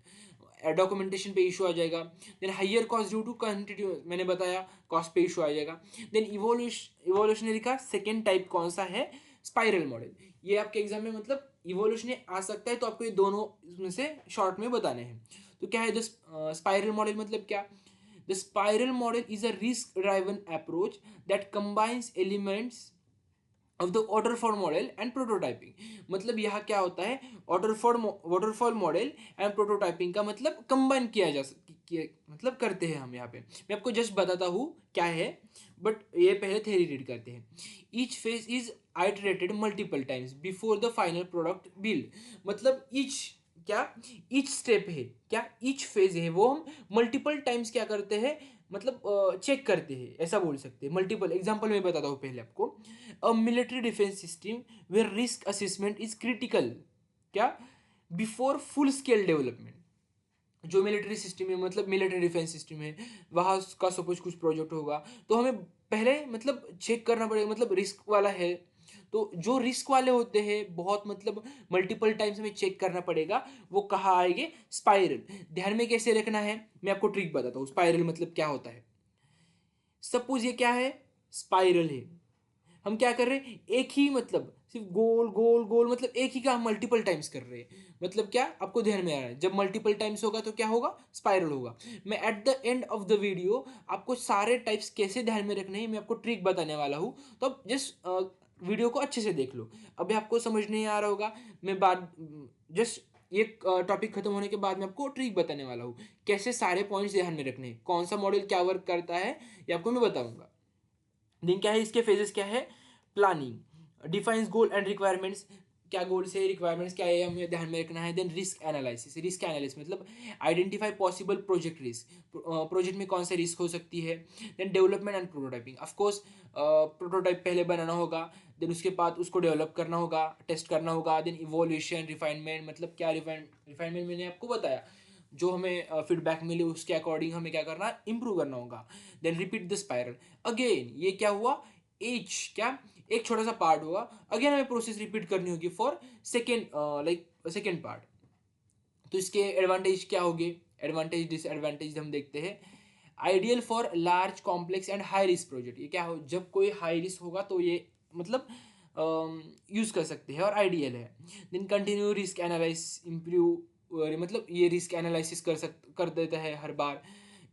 documentation पे इशू आ जाएगा। Then higher cost due to continue, मैंने बताया कॉस्ट पे इशू आ जाएगा। देन इवोल्यूशनरी का सेकेंड टाइप कौन सा है, स्पाइरल मॉडल। ये आपके एग्जाम में मतलब इवोल्यूशन आ सकता है, तो आपको ये दोनों में से शॉर्ट में बताने हैं। तो क्या है स्पाइरल मॉडल, मतलब क्या। The spiral model is a risk driven approach that combines elements of the waterfall model and prototyping. मतलब यहाँ क्या होता है, वाटरफॉल मॉडल एंड प्रोटोटाइपिंग का मतलब कंबाइन किया जा मतलब करते हैं हम यहाँ पे। मैं आपको जस्ट बताता हूँ क्या है, बट ये पहले थ्योरी रीड करते हैं। Each phase is iterated multiple times before the final product build, मतलब ईच क्या, ईच स्टेप है क्या, ईच फेज है वो हम मल्टीपल टाइम्स क्या करते हैं, मतलब चेक करते हैं, ऐसा बोल सकते हैं। मल्टीपल एग्जांपल मैं बताता हूँ पहले आपको। A military defence system where risk assessment is critical, क्या, बिफोर फुल स्केल डेवलपमेंट। जो मिलिट्री सिस्टम है, मतलब मिलिट्री डिफेंस सिस्टम है, वहाँ का सपोज कुछ प्रोजेक्ट होगा, तो हमें पहले मतलब चेक करना पड़ेगा, मतलब रिस्क वाला है। तो जो रिस्क वाले होते हैं बहुत, मतलब मल्टीपल टाइम्स हमें चेक करना पड़ेगा, वो कहाँ आएंगे, स्पाइरल। ध्यान में कैसे रखना है, मैं आपको ट्रिक बताता हूँ स्पाइरल मतलब क्या होता है। सपोज ये क्या है, स्पाइरल है, हम क्या कर रहे हैं, एक ही मतलब सिर्फ गोल गोल गोल, मतलब एक ही काम मल्टीपल टाइम्स कर रहे हैं। मतलब क्या आपको ध्यान में आ रहा है, जब मल्टीपल टाइम्स होगा तो क्या होगा, स्पाइरल होगा। मैं at the end of the video आपको सारे टाइप्स कैसे ध्यान में रखने हैं मैं आपको ट्रिक बताने वाला हूँ। तो अब जस्ट वीडियो को अच्छे से देख लो। अभी आपको समझ नहीं आ रहा होगा, मैं बात जस्ट ये टॉपिक खत्म होने के बाद मैं आपको ट्रिक बताने वाला हूँ, कैसे सारे पॉइंट्स ध्यान में रखने हैं, कौन सा मॉडल क्या वर्क करता है ये आपको मैं बताऊंगा। दिन क्या है, इसके फेजेस क्या है, planning defines goal and requirements, क्या गोल्स है रिक्वायरमेंट्स क्या है हमें ध्यान में रखना है। Then risk analysis, risk analysis मतलब identify possible project risk, project में कौन से रिस्क हो सकती है। Then development and prototyping, of course prototype पहले बनाना होगा, देन उसके बाद उसको डेवलप करना होगा, टेस्ट करना होगा। देन इवोल्यूशन रिफाइनमेंट, मतलब क्या रिफाइनमेंट मैंने आपको बताया, जो हमें फीडबैक मिले उसके अकॉर्डिंग हमें क्या करना, इंप्रूव करना होगा। Then repeat the spiral again, ये क्या हुआ, एच क्या, एक छोटा सा पार्ट हुआ, अगेन हमें प्रोसेस रिपीट करनी होगी for second, like second part. तो इसके एडवांटेज क्या होंगे, एडवांटेज डिसएडवांटेज हम देखते हैं। Ideal for large complex and high risk project, ये क्या हो, जब कोई हाई रिस्क होगा तो ये मतलब यूज कर सकते हैं और आइडियल है। Then continue risk analyse improve, मतलब ये रिस्क एनालिसिस कर देता है हर बार।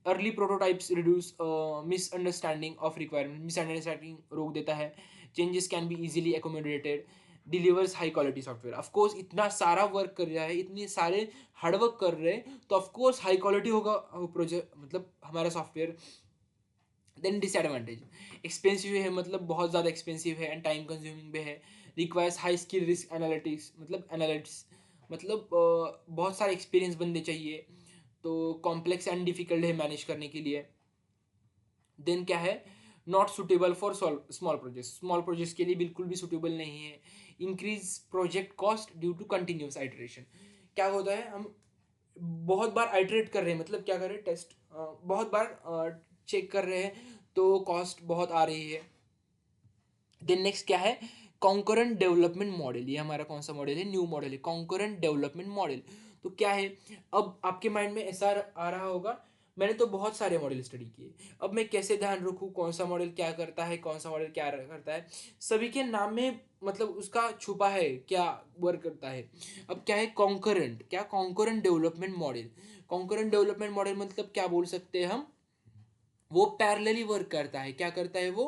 Early prototypes reduce misunderstanding of requirement, misunderstanding रोक देता है। Changes can be easily accommodated, delivers high quality software. Of course इतना सारा वर्क कर रहा है, इतने सारे हार्डवर्क कर रहे हैं, तो ऑफकोर्स हाई क्वालिटी होगा प्रोजेक्ट, मतलब हमारा सॉफ्टवेयर। देन डिसएडवांटेज, एक्सपेंसिव है, मतलब बहुत ज़्यादा एक्सपेंसिव है, एंड टाइम कंज्यूमिंग भी है। Requires high skill risk analytics, मतलब एनालिटिक्स, मतलब बहुत सारे एक्सपीरियंस बंदे चाहिए, तो कॉम्प्लेक्स एंड डिफिकल्ट है मैनेज करने के लिए। देन क्या है, not suitable for small project, small projects के लिए बिल्कुल भी सुटेबल नहीं है। Increase project cost due to continuous iteration, क्या होता है, हम बहुत बार आइटरेट कर रहे हैं, मतलब क्या कर रहे हैं, टेस्ट बहुत बार चेक कर रहे हैं, तो कॉस्ट बहुत आ रही है। देन नेक्स्ट क्या है, कॉन्करेंट डेवलपमेंट मॉडल, ये हमारा कौन सा मॉडल है, न्यू मॉडल है, कॉन्करेंट डेवलपमेंट मॉडल। तो क्या है, अब आपके माइंड में ऐसा आ रहा होगा, मैंने तो बहुत सारे मॉडल स्टडी किए, अब मैं कैसे ध्यान रखूँ कौन सा मॉडल क्या करता है, कौन सा मॉडल क्या करता है। सभी के नाम में मतलब उसका छुपा है क्या वर्क करता है। अब क्या है कॉन्करेंट, क्या concurrent development model, concurrent development model मतलब क्या बोल सकते हैं हम, वो पैरेलली वर्क करता है। क्या करता है वो?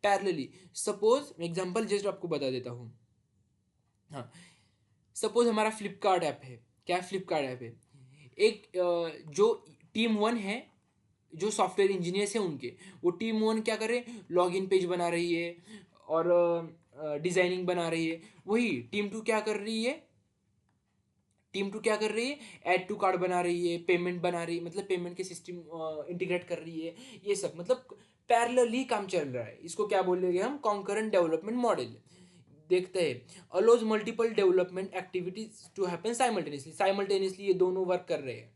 पैरेलली। सपोज एग्जांपल जस्ट आपको बता देता हूँ। हाँ, सपोज हमारा फ्लिपकार्ट ऐप है। क्या फ्लिपकार्ट ऐप है? एक जो टीम वन है, जो सॉफ्टवेयर इंजीनियर्स हैं उनके, वो टीम वन क्या कर रहे हैं? लॉगिन पेज बना रही है और डिजाइनिंग बना रही है। वही टीम टू क्या कर रही है? टीम टू क्या कर रही है? ऐड टू कार्ड बना रही है, पेमेंट बना रही है, मतलब पेमेंट के सिस्टम इंटीग्रेट कर रही है। ये सब मतलब पैरेलली काम चल रहा है। इसको क्या बोलेंगे हम? Concurrent development model. देखते हैं, allows multiple development activities to happen simultaneously. Simultaneously ये दोनों वर्क कर रहे हैं।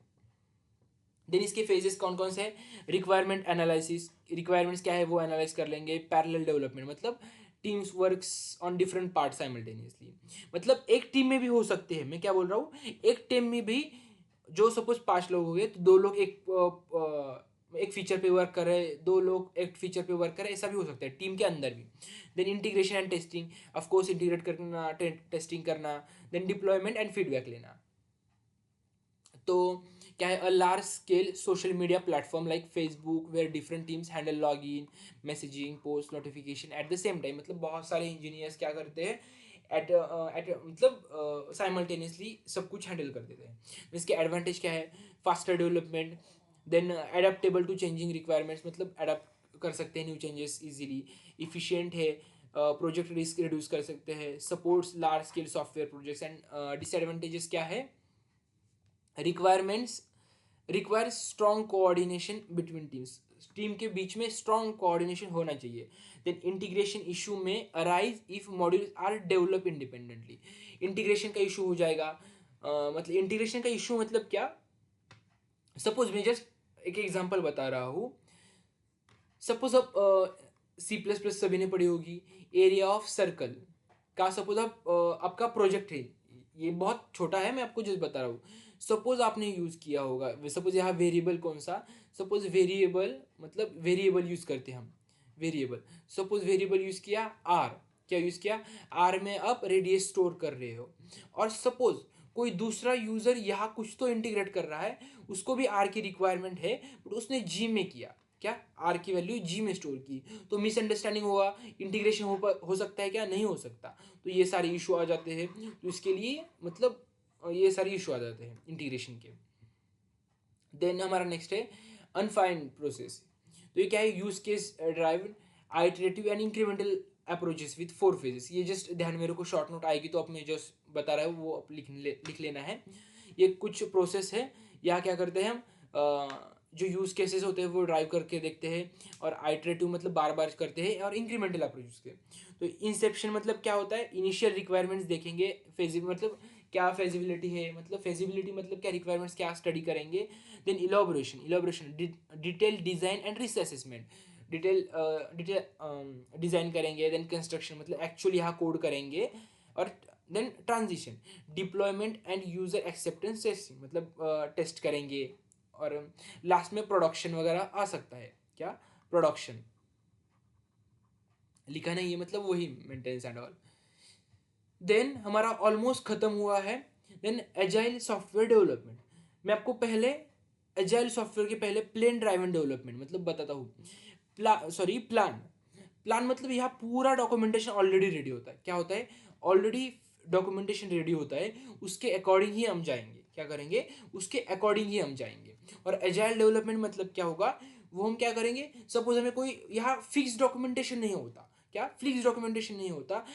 देन इसके फेजेस कौन कौन से हैं? रिक्वायरमेंट एनालिसिस, रिक्वायरमेंट्स क्या है वो एनालाइज कर लेंगे। पैरेलल डेवलपमेंट मतलब teams works on different part simultaneously, मतलब एक टीम में भी हो सकते हैं। मैं क्या बोल रहा हूँ, एक टीम में भी जो सपोज 5 लोग हो गए तो 2 लोग एक फीचर पे वर्क कर रहे हैं, 2 लोग एक फीचर पे वर्क कर रहे हैं, ऐसा भी हो सकता है टीम के अंदर भी। Then integration and testing, of course integrate करना, टेस्टिंग करना। देन डिप्लॉयमेंट एंड फीडबैक लेना। तो क्या है? A large scale social media platform like Facebook where different teams handle login, messaging, post, notification at the same time. मतलब बहुत सारे इंजीनियर्स क्या करते हैं? एट मतलब साइमल्टेनियसली सब कुछ हैंडल कर देते हैं। इसके एडवांटेज क्या है? Faster development, then adaptable to changing requirements, मतलब अडेप्ट कर सकते हैं न्यू चेंजेस इजीली। इफिशिएंट है, प्रोजेक्ट रिस्क रिड्यूस कर सकते हैं, supports large scale software projects. And disadvantages क्या है? Requirements require strong coordination between teams, team के बीच में स्ट्रॉन्ग कोऑर्डिनेशन होना चाहिए। देन इंटीग्रेशन इशू में arise if modules are develop independently. Integration का इशू हो जाएगा। मतलब इंटीग्रेशन का इशू मतलब क्या? सपोज मैं जस्ट एक एग्जांपल बता रहा हूँ। सपोज अब C++ सभी ने पढ़ी होगी, एरिया ऑफ सर्कल का। सपोज आप आपका प्रोजेक्ट है, ये बहुत छोटा है, मैं आपको जस्ट बता रहा हूँ। सपोज आपने यूज़ किया होगा, सपोज यहाँ वेरिएबल कौन सा? सपोज वेरिएबल मतलब वेरिएबल यूज़ करते हैं हम, वेरिएबल। सपोज वेरिएबल यूज़ किया आर। क्या यूज़ किया? आर में आप रेडियस स्टोर कर रहे हो। और सपोज कोई दूसरा यूज़र यहाँ कुछ तो इंटीग्रेट कर रहा है, उसको भी आर की रिक्वायरमेंट है, बट उसने जी में किया। क्या? आर की वैल्यू जी में स्टोर की, तो मिसअंडरस्टैंडिंग होगा, इंटीग्रेशन हो सकता है क्या? नहीं हो सकता। तो ये सारे इशू आ जाते हैं। तो इसके लिए मतलब ये सारे इशू आ जाते हैं इंटीग्रेशन के। देन हमारा नेक्स्ट है अनफाइंड प्रोसेस। तो ये क्या है? Use case driven iterative and incremental approaches with 4 phases. ये जस्ट ध्यान मेरे को शॉर्ट नोट आएगी तो अपने जो बता रहा है वो आप लिख लेना है। ये कुछ प्रोसेस है। यहाँ क्या करते हैं हम? जो यूज केसेस होते हैं वो ड्राइव करके देखते हैं, और आइटरेटिव मतलब बार बार करते हैं, और इंक्रीमेंटल अप्रोच के। तो इंसेप्शन मतलब क्या होता है? इनिशियल रिक्वायरमेंट्स देखेंगे, फेजिब मतलब क्या फेजिबिलिटी है, मतलब फेजिबिलिटी मतलब क्या रिक्वायरमेंट्स क्या स्टडी करेंगे। Then elaboration detail design and risk assessment, detail design करेंगे। देन कंस्ट्रक्शन मतलब एक्चुअली यहाँ कोड करेंगे। और then transition deployment and user acceptance testing, मतलब टेस्ट करेंगे। और लास्ट में प्रोडक्शन वगैरह आ सकता है। क्या? प्रोडक्शन लिखा नहीं है, मतलब वही मेंटेनेंस एंड ऑल। देन हमारा ऑलमोस्ट खत्म हुआ है। Then agile software development. मैं आपको पहले एजाइल सॉफ्टवेयर के पहले प्लेन ड्राइवन डेवलपमेंट मतलब बताता हूँ। प्लान। प्लान मतलब यहाँ पूरा डॉक्यूमेंटेशन ऑलरेडी रेडी होता है। क्या होता है? ऑलरेडी डॉक्यूमेंटेशन रेडी होता है, उसके अकॉर्डिंग ही हम जाएंगे। क्या करेंगे? उसके अकॉर्डिंग ही हम जाएंगे। और एजाइल डेवलपमेंट मतलब क्या होगा? वो हम क्या करेंगे? सपोज हमें कोई यहाँ फिक्स डॉक्यूमेंटेशन नहीं होता। क्या? फिक्स डॉक्यूमेंटेशन नहीं होता,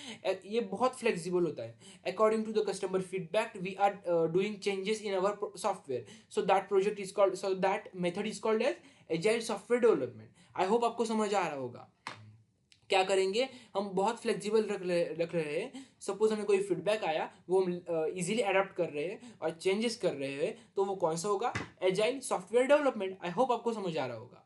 ये बहुत फ्लेक्सिबल होता है। According to the customer feedback we are doing changes in our software, so that method is called as agile software development. I hope आपको समझ आ रहा होगा। क्या करेंगे? हम बहुत फ्लेक्सिबल रख रहे हैं। सपोज हमें कोई फीडबैक आया, वो हम इजीली अडेप्ट कर रहे हैं और चेंजेस कर रहे हैं, तो वो कौन सा होगा? Agile software development. I hope आपको समझ आ रहा होगा।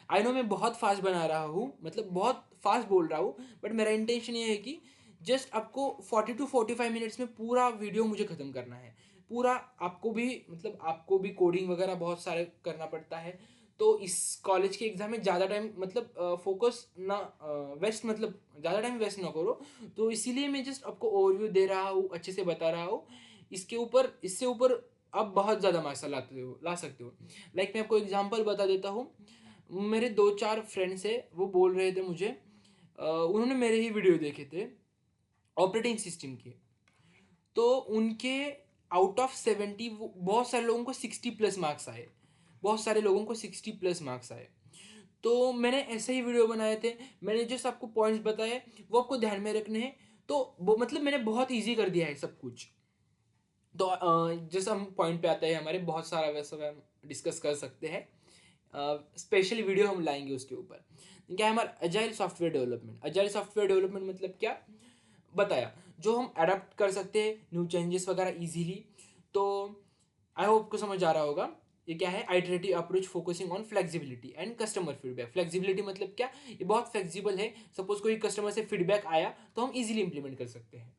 आई नो मैं बहुत फास्ट बना रहा हूँ, मतलब बहुत फास्ट बोल रहा हूँ, बट मेरा इंटेंशन ये है कि जस्ट आपको 40 to 45 मिनट्स में पूरा वीडियो मुझे ख़त्म करना है पूरा। आपको भी मतलब आपको भी कोडिंग वगैरह बहुत सारे करना पड़ता है, तो इस कॉलेज के एग्ज़ाम में ज़्यादा टाइम मतलब फोकस ना वेस्ट, मतलब ज़्यादा टाइम वेस्ट ना करो। तो इसीलिए मैं जस्ट आपको ओवरव्यू दे रहा हूँ, अच्छे से बता रहा हूँ। इसके ऊपर इससे ऊपर आप बहुत ज़्यादा मार्क्स ला सकते हो। लाइक मैं आपको एग्जांपल बता देता हूँ। मेरे 2-4 फ्रेंड्स है, वो बोल रहे थे मुझे, उन्होंने मेरे ही वीडियो देखे थे ऑपरेटिंग सिस्टम के। तो उनके आउट ऑफ 70 वो बहुत सारे लोगों को 60+ मार्क्स आए, बहुत सारे लोगों को 60+ मार्क्स आए। तो मैंने ऐसे ही वीडियो बनाए थे, मैंने जस्ट आपको पॉइंट्स बताए, वो आपको ध्यान में रखने हैं। तो वो मतलब मैंने बहुत ईजी कर दिया है सब कुछ। तो जैसे हम पॉइंट पे आते हैं हमारे, बहुत सारा वैसा हम डिस्कस कर सकते हैं, स्पेशल वीडियो हम लाएंगे उसके ऊपर। क्या है हमारा agile software development. Agile software development मतलब क्या बताया, जो हम अडेप्ट कर सकते हैं न्यू चेंजेस वगैरह इजीली। तो आई होप को समझ आ रहा होगा। ये क्या है, iterative approach focusing on flexibility and customer feedback. Flexibility मतलब क्या, ये बहुत फ्लेक्सिबल है, सपोज कोई कस्टमर से फीडबैक आया तो हम इजीली इंप्लीमेंट कर सकते हैं।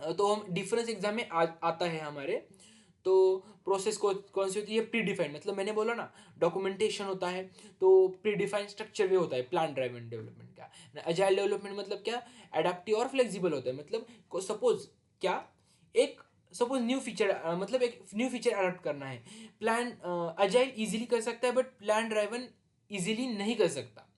तो हम डिफरेंस एग्जाम में आता है हमारे। तो प्रोसेस को कौन सी होती है, प्री डिफाइंड, मतलब मैंने बोला ना डॉक्यूमेंटेशन होता है, तो प्री डिफाइंड स्ट्रक्चर वे होता है प्लान ड्राइवन डेवलपमेंट का। अजाइल डेवलपमेंट मतलब क्या, एडाप्टिव और फ्लेक्सिबल होता है। मतलब सपोज क्या, एक सपोज न्यू फीचर, मतलब एक न्यू फीचर अडॉप्ट करना है, प्लान अजाइल इजीली कर सकता है, बट प्लान ड्राइवन इजीली नहीं कर सकता।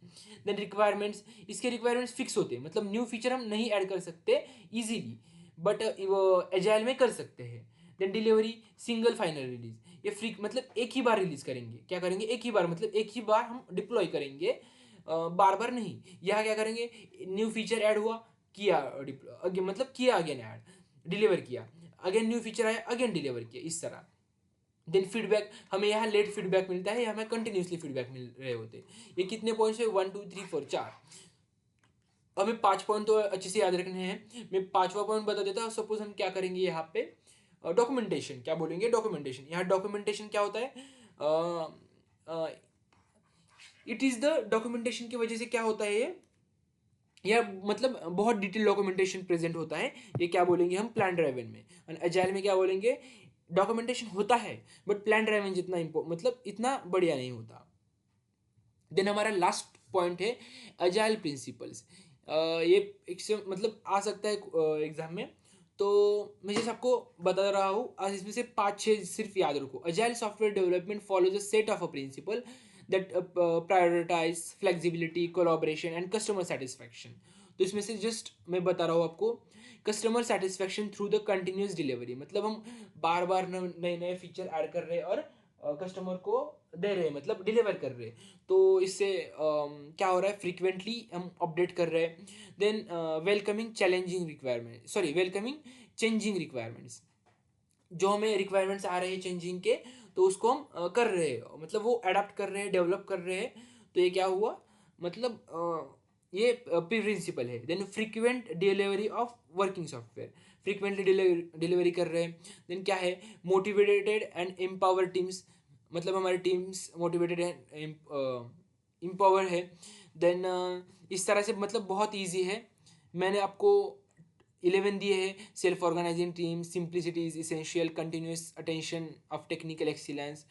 देन रिक्वायरमेंट्स, इसके रिक्वायरमेंट्स फिक्स होते हैं, मतलब न्यू फीचर हम नहीं ऐड कर सकते इजीली, बट वो एजाइल में कर सकते हैं। Then delivery, single final release, ये मतलब एक ही बार रिलीज करेंगे। क्या करेंगे, एक ही बार, मतलब एक ही बार हम डिप्लॉय करेंगे, बार बार नहीं। यहाँ क्या करेंगे, न्यू फीचर ऐड हुआ, किया डिप्लॉय, मतलब किया अगेन ऐड, डिलीवर किया, अगेन न्यू फीचर आया, अगेन डिलीवर किया, इस तरह। देन फीडबैक, हमें यहाँ लेट फीडबैक मिलता है, हमें कंटिन्यूसली फीडबैक मिल रहे होते हैं। ये कितने पॉइंट्स है, 1 2 3 4 4। हमें 5 पॉइंट तो अच्छे से याद रखने हैं। मैं पांचवा पॉइंट बता देता हूँ। सपोज हम क्या करेंगे यहाँ पे, डॉक्यूमेंटेशन, क्या बोलेंगे डॉक्यूमेंटेशन। यहाँ डॉक्यूमेंटेशन क्या होता है, इट इज़ द डॉक्यूमेंटेशन की वजह से क्या होता है ये, या मतलब बहुत डिटेल डॉक्यूमेंटेशन प्रेजेंट होता है। ये क्या बोलेंगे हम, प्लान ड्राइवन में। और अजाइल में क्या बोलेंगे, डॉक्यूमेंटेशन होता है बट प्लान ड्राइवन जितना मतलब इतना बढ़िया नहीं होता। देन हमारा लास्ट पॉइंट है अजाइल प्रिंसिपल्स। ये एक से मतलब आ सकता है एग्जाम में, तो मैं जैसे आपको बता रहा हूँ, आज इसमें से 5-6 सिर्फ याद रखो। Agile software development follows a set of a principle that prioritize flexibility, collaboration and customer satisfaction. तो इसमें से जस्ट मैं बता रहा हूँ आपको, customer satisfaction through the continuous delivery, मतलब हम बार बार नए नए फीचर ऐड कर रहे हैं और कस्टमर को दे रहे हैं, मतलब डिलीवर कर रहे हैं। तो इससे क्या हो रहा है, फ्रीक्वेंटली हम अपडेट कर रहे हैं। Then welcoming challenging requirement, sorry welcoming changing requirements, जो हमें रिक्वायरमेंट्स आ रहे हैं चेंजिंग के, तो उसको हम कर रहे हैं, मतलब वो अडाप्ट कर रहे हैं, डेवलप कर रहे हैं। तो ये क्या हुआ, मतलब ये प्रिंसिपल है। Then frequent delivery of working software, frequently delivery कर रहे हैं। देन क्या है, मोटिवेटेड एंड एम्पावर टीम्स, मतलब हमारी टीम्स मोटिवेटेड एंड एम्पावर है। देन इस तरह से मतलब बहुत ईजी है। मैंने आपको 11 दिए हैं, self organizing team, simplicity is essential, continuous attention of technical excellence.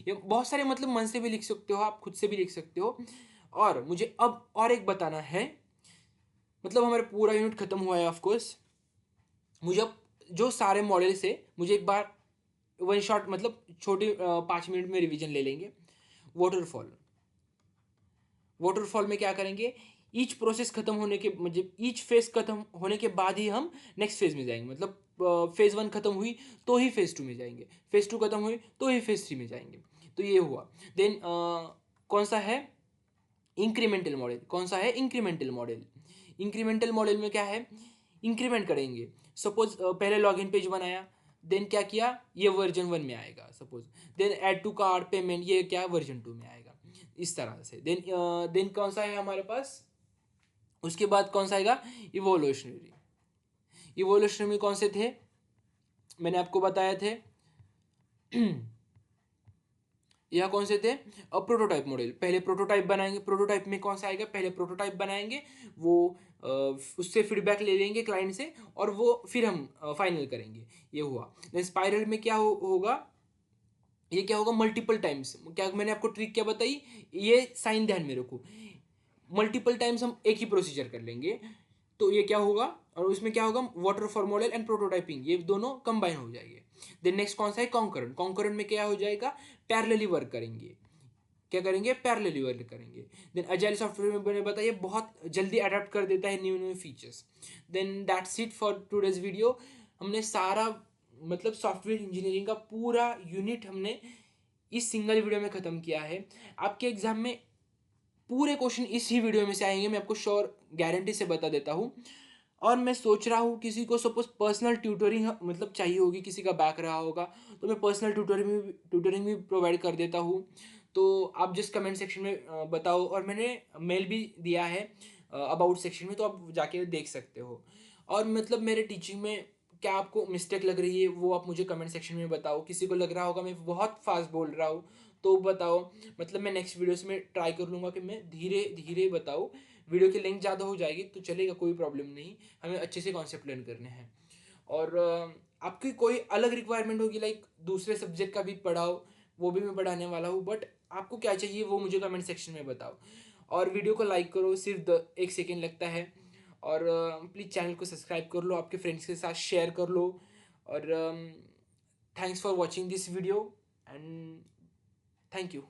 ये बहुत सारे मतलब मन से भी लिख सकते हो आप, खुद से भी लिख सकते हो। और मुझे अब और एक बताना है, मतलब हमारा पूरा यूनिट खत्म हुआ है ऑफ कोर्स। मुझे अब जो सारे मॉडल्स है, मुझे एक बार वन शॉट, मतलब छोटे 5 मिनट में रिवीजन ले लेंगे। वाटरफॉल, वाटरफॉल में क्या करेंगे, ईच प्रोसेस खत्म होने के, मतलब ईच फेज खत्म होने के बाद ही हम नेक्स्ट फेज में जाएंगे। मतलब फेज 1 खत्म हुई तो ही फेज 2 में जाएंगे, फेज 2 खत्म हुई तो ही फेज 3 में जाएंगे। तो ये हुआ। देन कौन सा है, इंक्रीमेंटल मॉडल। कौन सा है, इंक्रीमेंटल मॉडल। इंक्रीमेंटल मॉडल में क्या है, इंक्रीमेंट करेंगे। सपोज पहले लॉगिन पेज बनाया, देन क्या किया, ये वर्जन 1 में आएगा suppose. Then add to card payment, ये क्या वर्जन 2 में आएगा, इस तरह से। देन कौन सा है हमारे पास, उसके बाद कौन सा आएगा, इवोल्यूशनरी। इवोल्यूशनरी में कौन से थे, मैंने आपको बताया थे यह कौन से थे, प्रोटोटाइप मॉडल। पहले प्रोटोटाइप बनाएंगे, प्रोटोटाइप में कौन सा आएगा, पहले प्रोटोटाइप बनाएंगे, वो उससे फीडबैक ले लेंगे क्लाइंट से, और वो फिर हम फाइनल करेंगे। ये हुआ। देन स्पाइरल में क्या होगा, ये क्या होगा, मल्टीपल टाइम्स। क्या मैंने आपको ट्रिक क्या बताई, ये साइन ध्यान में रखो, मल्टीपल टाइम्स हम एक ही प्रोसीजर कर लेंगे, तो ये क्या होगा, और उसमें क्या होगा, वाटरफॉल मॉडल एंड प्रोटोटाइपिंग, ये दोनों कंबाइन हो जाएंगे। देन नेक्स्ट कौन सा है, कॉन्करेंट। कॉन्करेंट में क्या हो जाएगा, पैरेलली वर्क करेंगे। क्या करेंगे, पैरेलली वर्क करेंगे। देन अजाइल सॉफ्टवेयर में मैंने बताया बहुत जल्दी अडेप्ट कर देता है new new features. Then that's it for today's video. हमने सारा मतलब सॉफ्टवेयर इंजीनियरिंग का पूरा यूनिट हमने इस सिंगल वीडियो में ख़त्म किया है। आपके एग्जाम में पूरे क्वेश्चन इसी वीडियो में से आएंगे, मैं आपको श्योर गारंटी से बता देता हूँ। और मैं सोच रहा हूँ किसी को सपोज पर्सनल ट्यूटरिंग मतलब चाहिए होगी, किसी का बैक रहा होगा, तो मैं पर्सनल ट्यूटरिंग भी प्रोवाइड कर देता हूँ। तो आप जिस कमेंट सेक्शन में बताओ, और मैंने मेल भी दिया है अबाउट सेक्शन में, तो आप जाके देख सकते हो। और मतलब मेरे टीचिंग में क्या आपको मिस्टेक लग रही है वो आप मुझे कमेंट सेक्शन में बताओ। किसी को लग रहा होगा मैं बहुत फास्ट बोल रहा हूँ तो बताओ। मतलब मैं नेक्स्ट वीडियोस में ट्राई कर लूँगा कि मैं धीरे धीरे बताऊँ। वीडियो की लेंथ ज़्यादा हो जाएगी तो चलेगा, कोई प्रॉब्लम नहीं, हमें अच्छे से कॉन्सेप्ट लर्न करने हैं। और आपकी कोई अलग रिक्वायरमेंट होगी लाइक दूसरे सब्जेक्ट का भी पढ़ाओ, वो भी मैं पढ़ाने वाला हूँ, बट आपको क्या चाहिए वो मुझे कमेंट सेक्शन में बताओ। और वीडियो को लाइक करो, सिर्फ 1 सेकेंड लगता है। और प्लीज़ चैनल को सब्सक्राइब कर लो, आपके फ्रेंड्स के साथ शेयर कर लो। और thanks for watching this video and thank you.